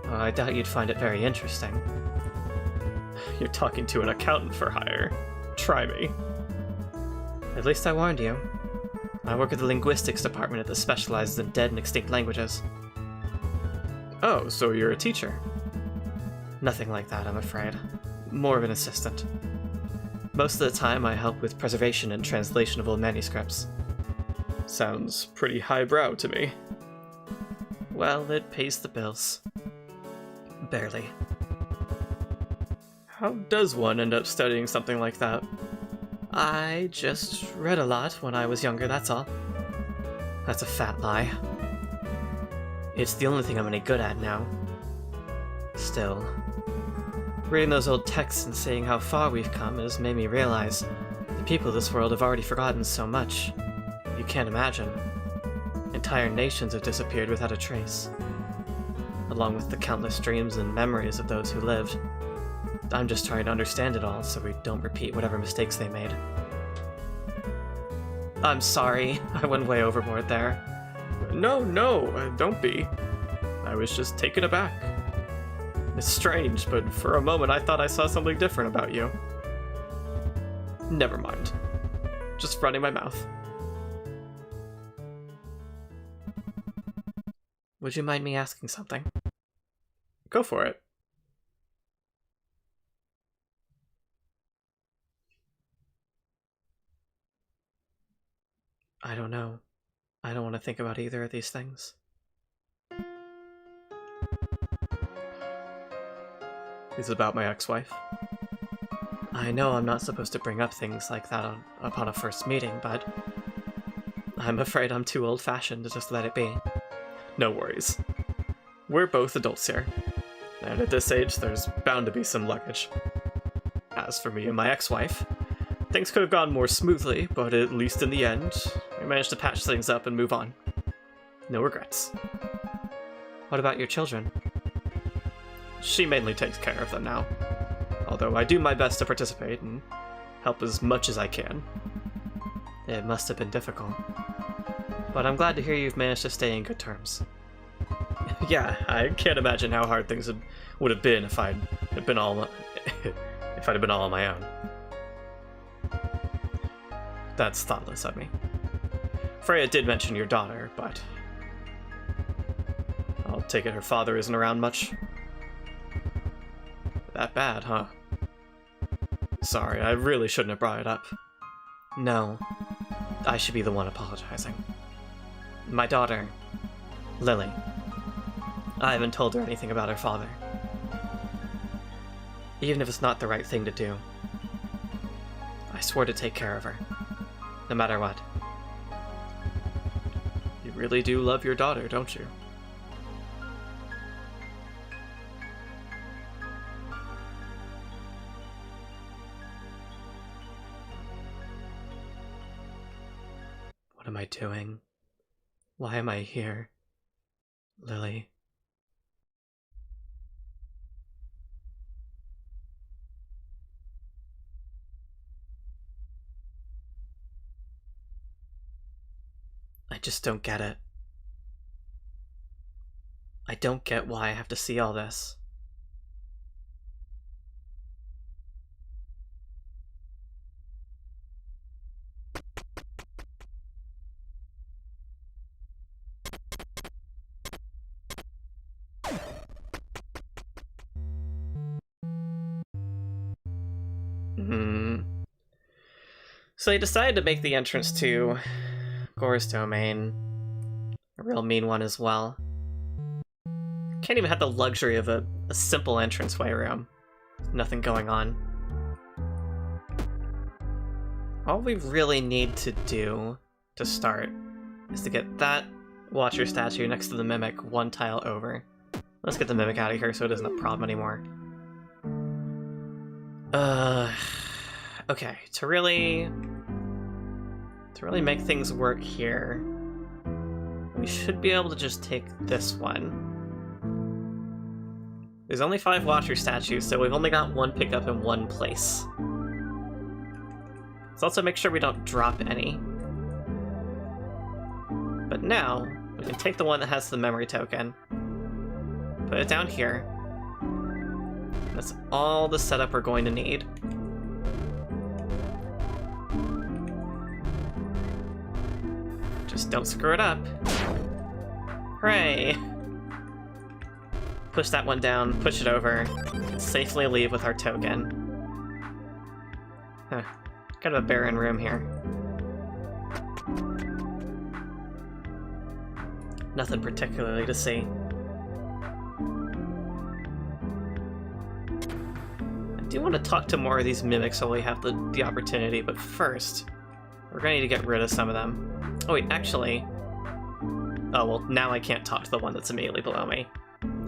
I doubt you'd find it very interesting. You're talking to an accountant for hire. Try me. At least I warned you. I work at the linguistics department that specializes in dead and extinct languages. Oh, so you're a teacher? Nothing like that, I'm afraid. More of an assistant. Most of the time I help with preservation and translation of old manuscripts. Sounds pretty highbrow to me. Well, it pays the bills. Barely. How does one end up studying something like that? I just read a lot when I was younger, that's all. That's a fat lie. It's the only thing I'm any good at now. Still, reading those old texts and seeing how far we've come has made me realize the people of this world have already forgotten so much. You can't imagine. Entire nations have disappeared without a trace, along with the countless dreams and memories of those who lived. I'm just trying to understand it all so we don't repeat whatever mistakes they made. I'm sorry, I went way overboard there. No, don't be. I was just taken aback. It's strange, but for a moment I thought I saw something different about you. Never mind. Just running my mouth. Would you mind me asking something? Go for it. I don't know. I don't want to think about either of these things. Is it about my ex-wife? I know I'm not supposed to bring up things like that upon a first meeting, but I'm afraid I'm too old-fashioned to just let it be. No worries. We're both adults here, and at this age there's bound to be some luggage. As for me and my ex-wife, things could have gone more smoothly, but at least in the end, we managed to patch things up and move on. No regrets. What about your children? She mainly takes care of them now, although I do my best to participate and help as much as I can. It must have been difficult, but I'm glad to hear you've managed to stay in good terms. Yeah, I can't imagine how hard things would have been if I'd been all on my own. That's thoughtless of me. Freya did mention your daughter, but I'll take it her father isn't around much. That bad, huh? Sorry, I really shouldn't have brought it up. No, I should be the one apologizing. My daughter, Lily. I haven't told her anything about her father. Even if it's not the right thing to do. I swore to take care of her, no matter what. You really do love your daughter, don't you? What am I doing? Why am I here? Lily. I just don't get it. I don't get why I have to see all this. So they decided to make the entrance to Gore's domain a real mean one as well. Can't even have the luxury of a simple entranceway room. Nothing going on. all we really need to do to start is to get that Watcher statue next to the Mimic one tile over. Let's get the Mimic out of here so it isn't a problem anymore. Okay, to really make things work here, we should be able to just take this one. There's only 5 Watcher statues, so we've only got one pickup in one place. Let's also make sure we don't drop any. But now, we can take the one that has the memory token, put it down here. That's all the setup we're going to need. Just don't screw it up. Hooray! Push that one down, push it over, safely leave with our token. Huh. Kind of a barren room here. Nothing particularly to see. I do want to talk to more of these mimics while we have the opportunity, but first, we're going to need to get rid of some of them. Oh wait, actually... Oh well, now I can't talk to the one that's immediately below me.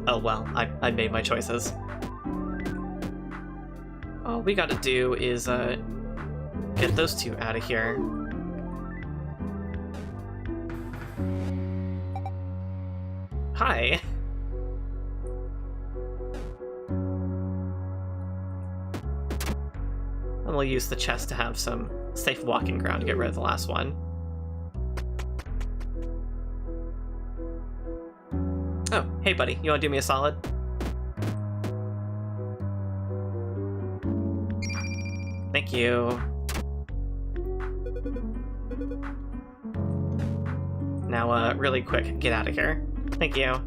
Oh well, I made my choices. All we gotta do is, get those two out of here. Hi! And we'll use the chest to have some safe walking ground to get rid of the last one. Oh, hey buddy, you wanna do me a solid? Thank you. Now, really quick, get out of here. Thank you.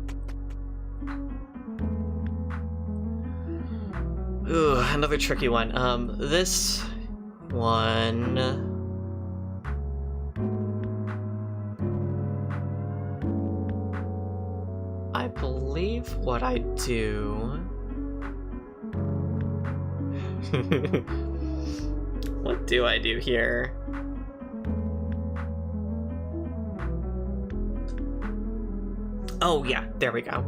Ooh, another tricky one. This one... I believe what I do... What do I do here? Oh yeah, there we go.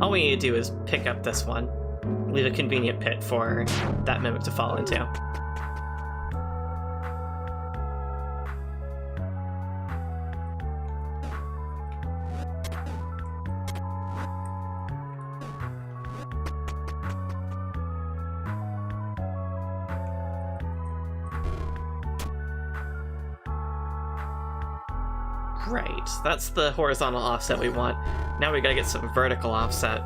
All we need to do is pick up this one, leave a convenient pit for that mimic to fall into. Right, that's the horizontal offset we want. Now we gotta get some vertical offset.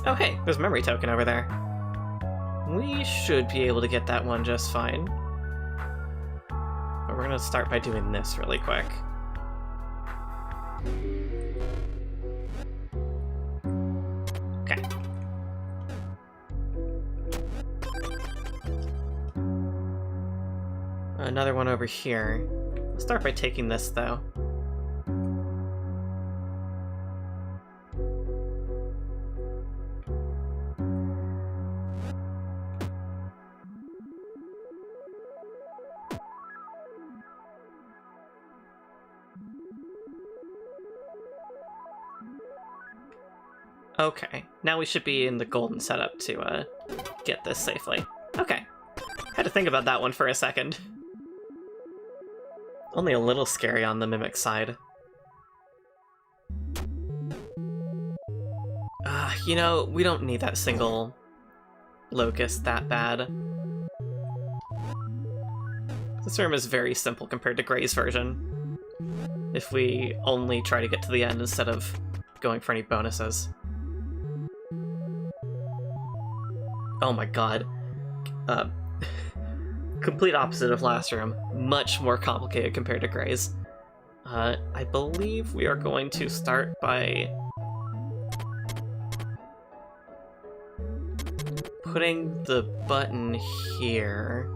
Oh hey, there's a memory token over there. We should be able to get that one just fine. But we're gonna start by doing this really quick. Okay. Another one over here. Let's start by taking this, though. Okay, now we should be in the golden setup to get this safely. Okay, had to think about that one for a second. Only a little scary on the Mimic side. You know, we don't need that single locust that bad. This room is very simple compared to Gray's version, if we only try to get to the end instead of going for any bonuses. Oh my god. Complete opposite of last room. Much more complicated compared to Gray's. I believe we are going to start by putting the button here.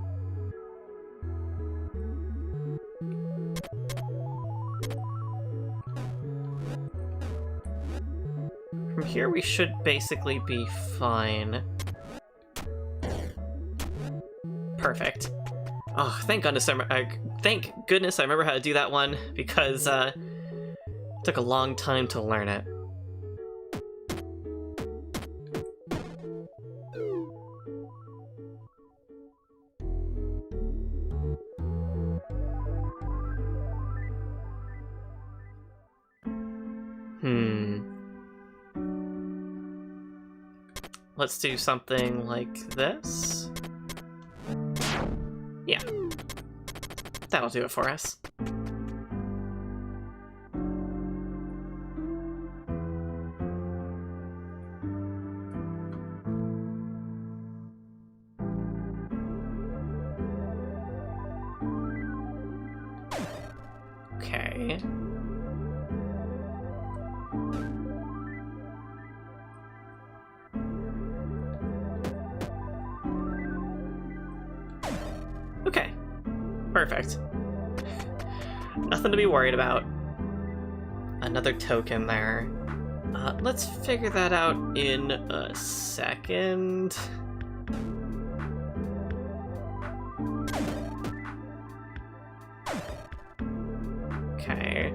here we should basically be fine. Perfect. Oh, thank goodness I remember how to do that one, because it took a long time to learn it. Let's do something like this. Yeah. That'll do it for us. Okay. Okay. Perfect. Nothing to be worried about. Another token there. Let's figure that out in a second. Okay.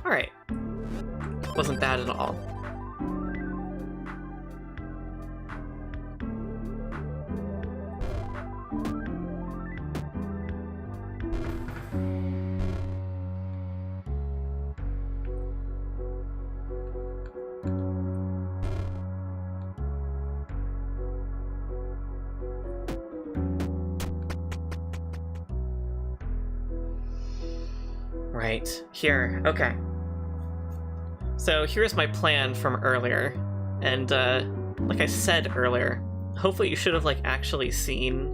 Alright. Wasn't bad at all. Right. Here. Okay. So here's my plan from earlier, and like I said earlier, hopefully you should have like actually seen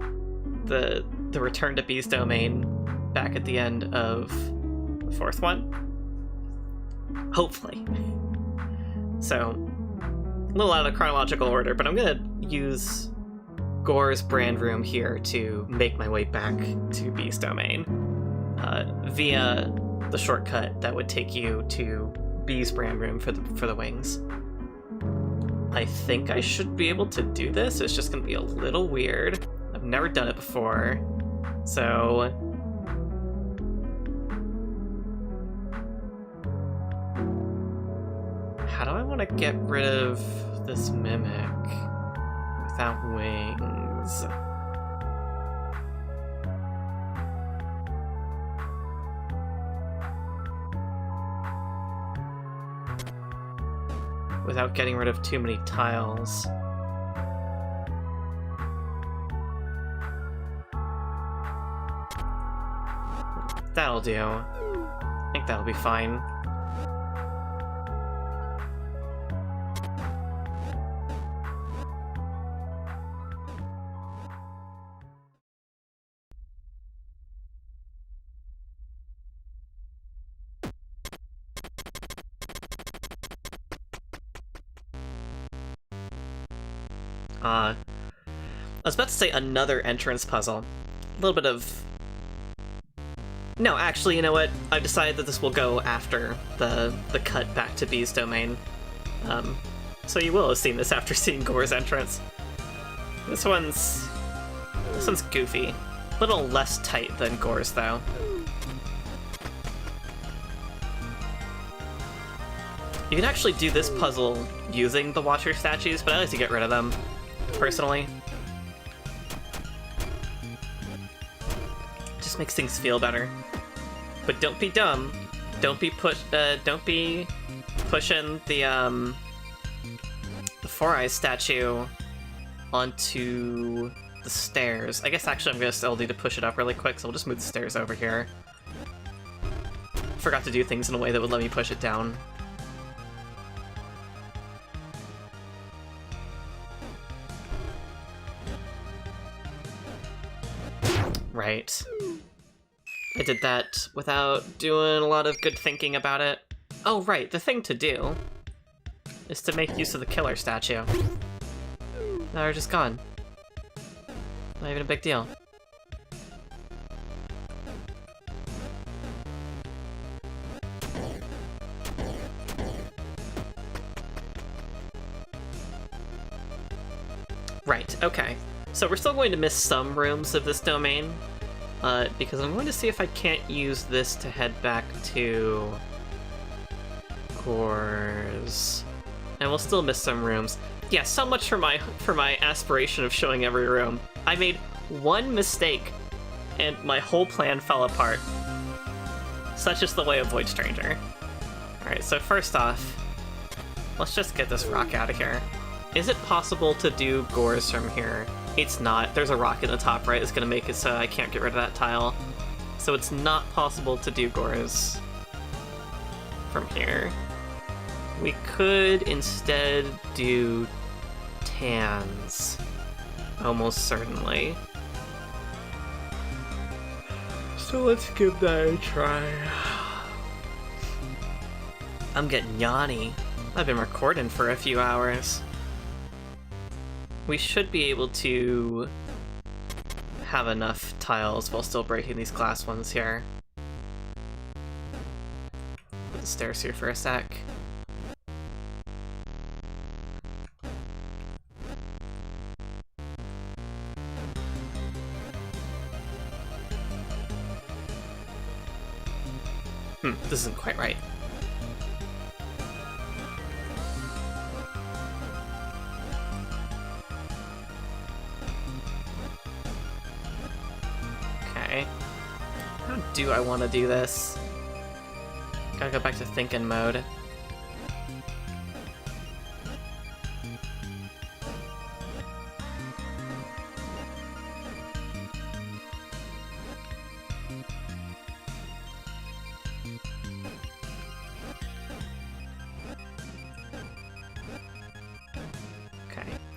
the return to B's domain back at the end of the fourth one. Hopefully. So a little out of chronological order, but I'm gonna use Gore's brand room here to make my way back to B's domain via the shortcut that would take you to B's brand room for the wings. I think I should be able to do this. It's just gonna be a little weird. I've never done it before, so how do I want to get rid of this mimic without wings? Without getting rid of too many tiles. That'll do. I think that'll be fine. I was about to say another entrance puzzle. A little bit of... No, actually, you know what? I've decided that this will go after the cut back to B's domain. So you will have seen this after seeing Gore's entrance. This one's goofy. A little less tight than Gore's, though. You can actually do this puzzle using the Watcher statues, but I like to get rid of them, personally. Just makes things feel better. But don't be dumb. Don't be pushing the Four Eyes statue onto the stairs. I guess actually I'm gonna still need to push it up really quick, so we'll just move the stairs over here. Forgot to do things in a way that would let me push it down. Right. I did that without doing a lot of good thinking about it. Oh, right, the thing to do is to make use of the killer statue. Now they're just gone. Not even a big deal. Right, okay. So we're still going to miss some rooms of this domain, because I'm going to see if I can't use this to head back to Gores. And we'll still miss some rooms. Yeah, so much for my aspiration of showing every room. I made one mistake, and my whole plan fell apart. Such is the way of Void Stranger. Alright, so first off, let's just get this rock out of here. Is it possible to do Gores from here? It's not. There's a rock in the top right that's gonna make it so I can't get rid of that tile. So it's not possible to do Gores from here. We could instead do Tans. Almost certainly. So let's give that a try. I'm getting yawny. I've been recording for a few hours. We should be able to have enough tiles while still breaking these glass ones here. Put the stairs here for a sec. This isn't quite right. Okay. How do I want to do this? Gotta go back to thinking mode.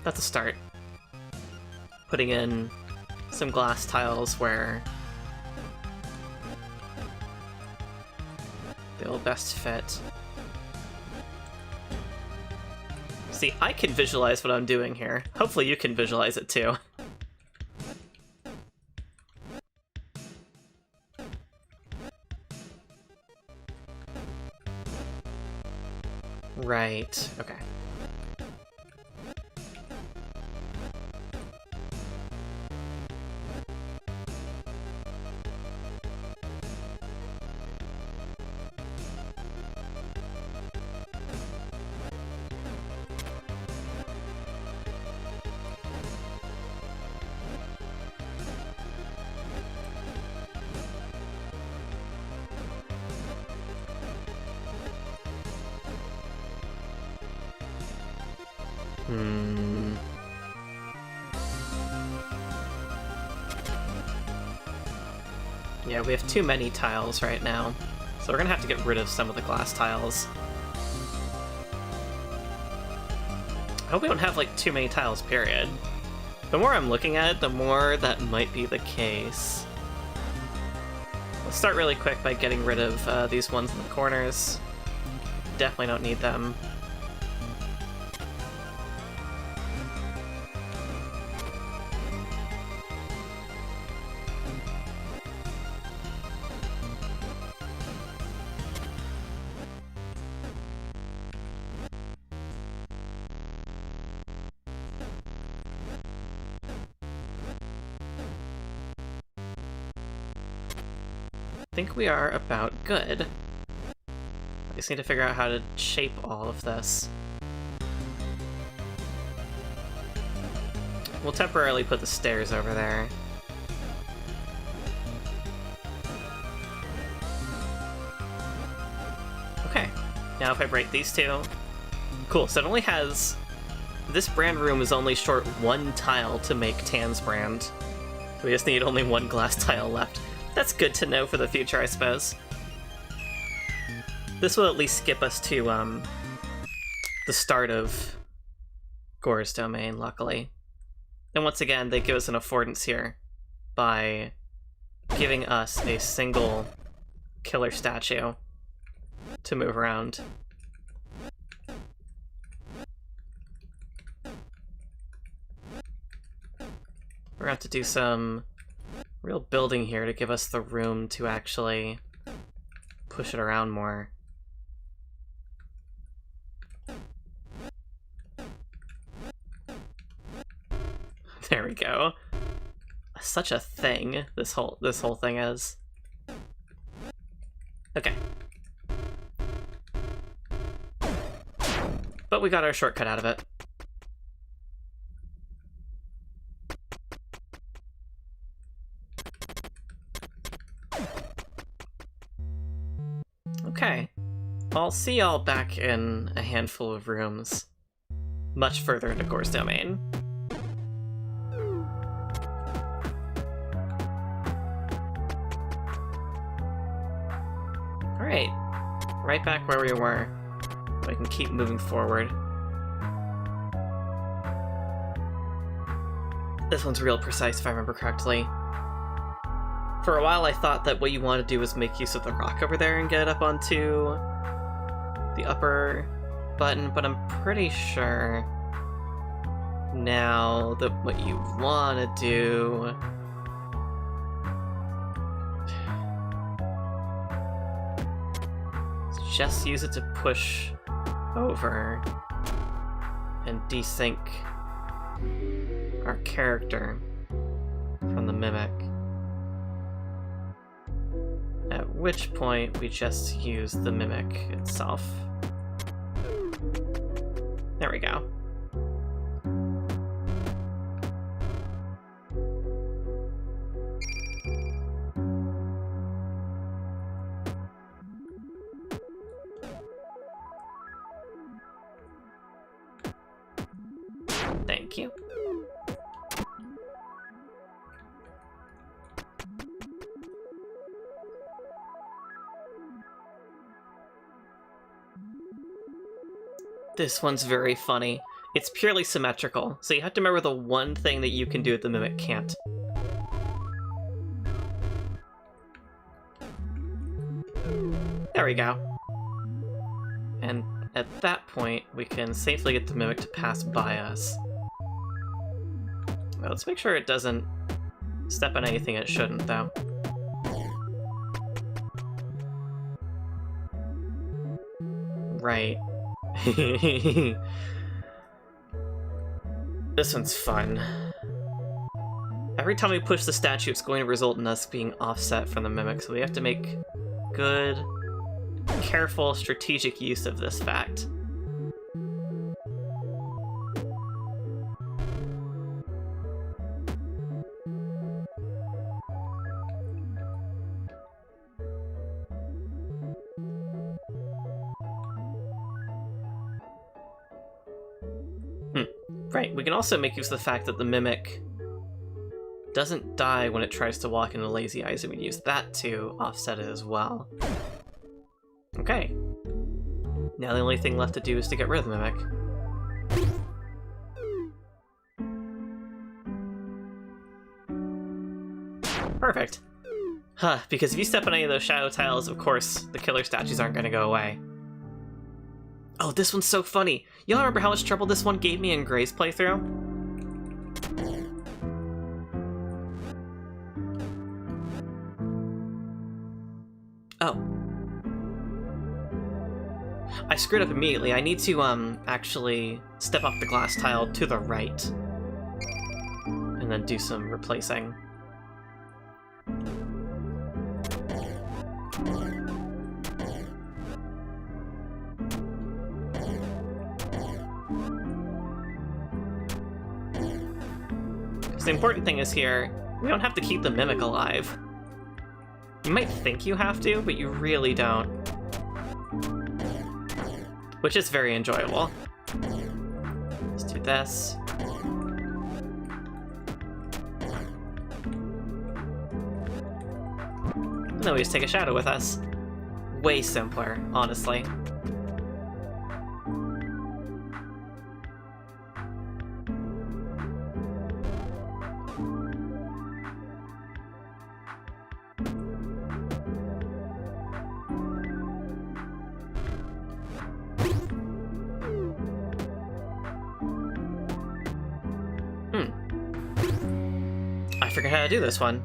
That's a start. Putting in some glass tiles where they'll best fit. See, I can visualize what I'm doing here. Hopefully you can visualize it too. Right, okay. Yeah, we have too many tiles right now, so we're gonna have to get rid of some of the glass tiles. I hope we don't have, like, too many tiles, period. The more I'm looking at it, the more that might be the case. Let's start really quick by getting rid of these ones in the corners. Definitely don't need them. I think we are about good. I just need to figure out how to shape all of this. We'll temporarily put the stairs over there. Okay, now if I break these two... Cool, so it only has... This brand room is only short one tile to make Tan's brand. So we just need only one glass tile left. That's good to know for the future, I suppose. This will at least skip us to, the start of Gore's domain, luckily. And once again, they give us an affordance here by giving us a single killer statue to move around. We're gonna have to do some real building here to give us the room to actually push it around more. There we go. Such a thing this whole thing is. Okay. But we got our shortcut out of it. Okay. I'll see y'all back in a handful of rooms much further into Gore's domain. Alright, right back where we were. We can keep moving forward. This one's real precise if I remember correctly. For a while I thought that what you want to do was make use of the rock over there and get up onto the upper button, but I'm pretty sure now that what you want to do is just use it to push over and desync our character from the mimic. At which point we just use the mimic itself. There we go. Thank you. This one's very funny. It's purely symmetrical, so you have to remember the one thing that you can do that the mimic can't. There we go. And at that point, we can safely get the mimic to pass by us. Well, let's make sure it doesn't step on anything it shouldn't, though. Right. This one's fun. Every time we push the statue, it's going to result in us being offset from the mimic, so we have to make good, careful, strategic use of this fact. Right, we can also make use of the fact that the mimic doesn't die when it tries to walk into lazy eyes, and we can use that to offset it as well. Okay. Now the only thing left to do is to get rid of the mimic. Perfect. Huh, because if you step on any of those shadow tiles, of course, the killer statues aren't going to go away. Oh, this one's so funny. Y'all remember how much trouble this one gave me in Gray's playthrough? Oh. I screwed up immediately. I need to, actually step up the glass tile to the right. And then do some replacing. The important thing is here, we don't have to keep the mimic alive. You might think you have to, but you really don't. Which is very enjoyable. Let's do this. And then we just take a shadow with us. Way simpler, honestly. figured out how to do this one.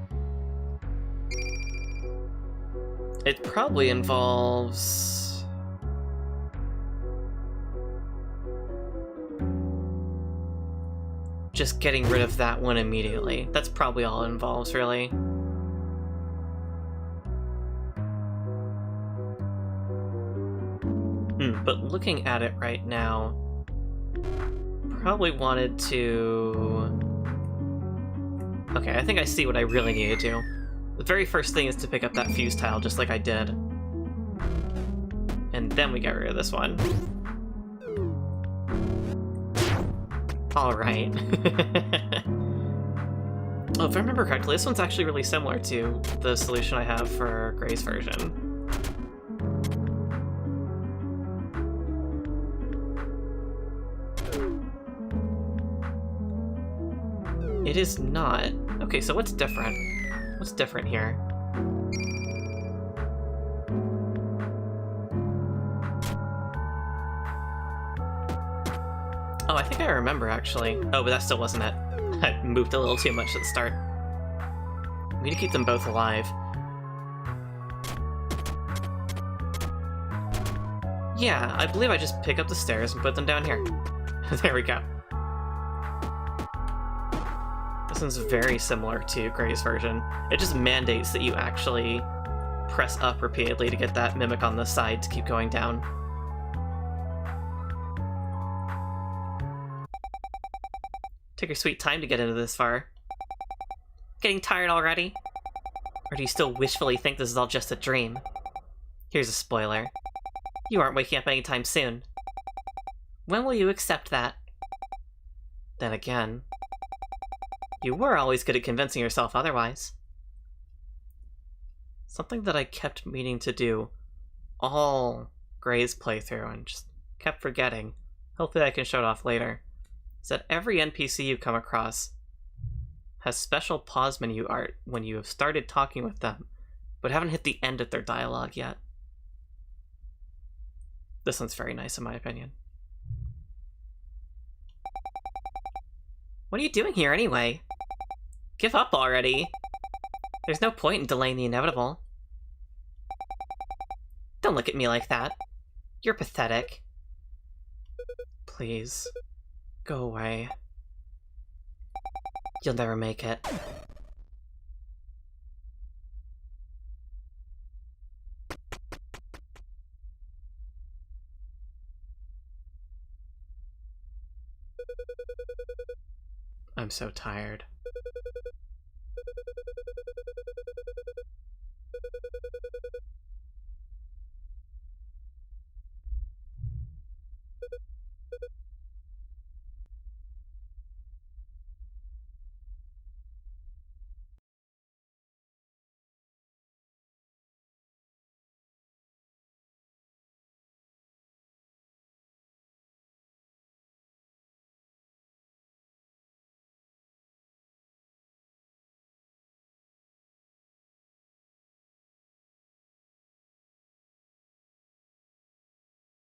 It probably involves... just getting rid of that one immediately. That's probably all it involves, really. But looking at it right now, probably wanted to... Okay, I think I see what I really need to do. The very first thing is to pick up that fuse tile, just like I did. And then we get rid of this one. Alright. Oh, if I remember correctly, this one's actually really similar to the solution I have for Gray's version. It is not. Okay, so what's different? What's different here? Oh, I think I remember, actually. Oh, but that still wasn't it. I moved a little too much at the start. We need to keep them both alive. Yeah, I believe I just pick up the stairs and put them down here. There we go. This one's very similar to Gray's version. It just mandates that you actually press up repeatedly to get that mimic on the side to keep going down. Took your sweet time to get into this far. Getting tired already? Or do you still wishfully think this is all just a dream? Here's a spoiler. You aren't waking up anytime soon. When will you accept that? Then again, you were always good at convincing yourself otherwise. Something that I kept meaning to do all Gray's playthrough and just kept forgetting. Hopefully I can show it off later. Is that every NPC you come across has special pause menu art when you have started talking with them, but haven't hit the end of their dialogue yet. This one's very nice in my opinion. What are you doing here anyway? Give up already. There's no point in delaying the inevitable. Don't look at me like that. You're pathetic. Please, go away. You'll never make it. I'm so tired.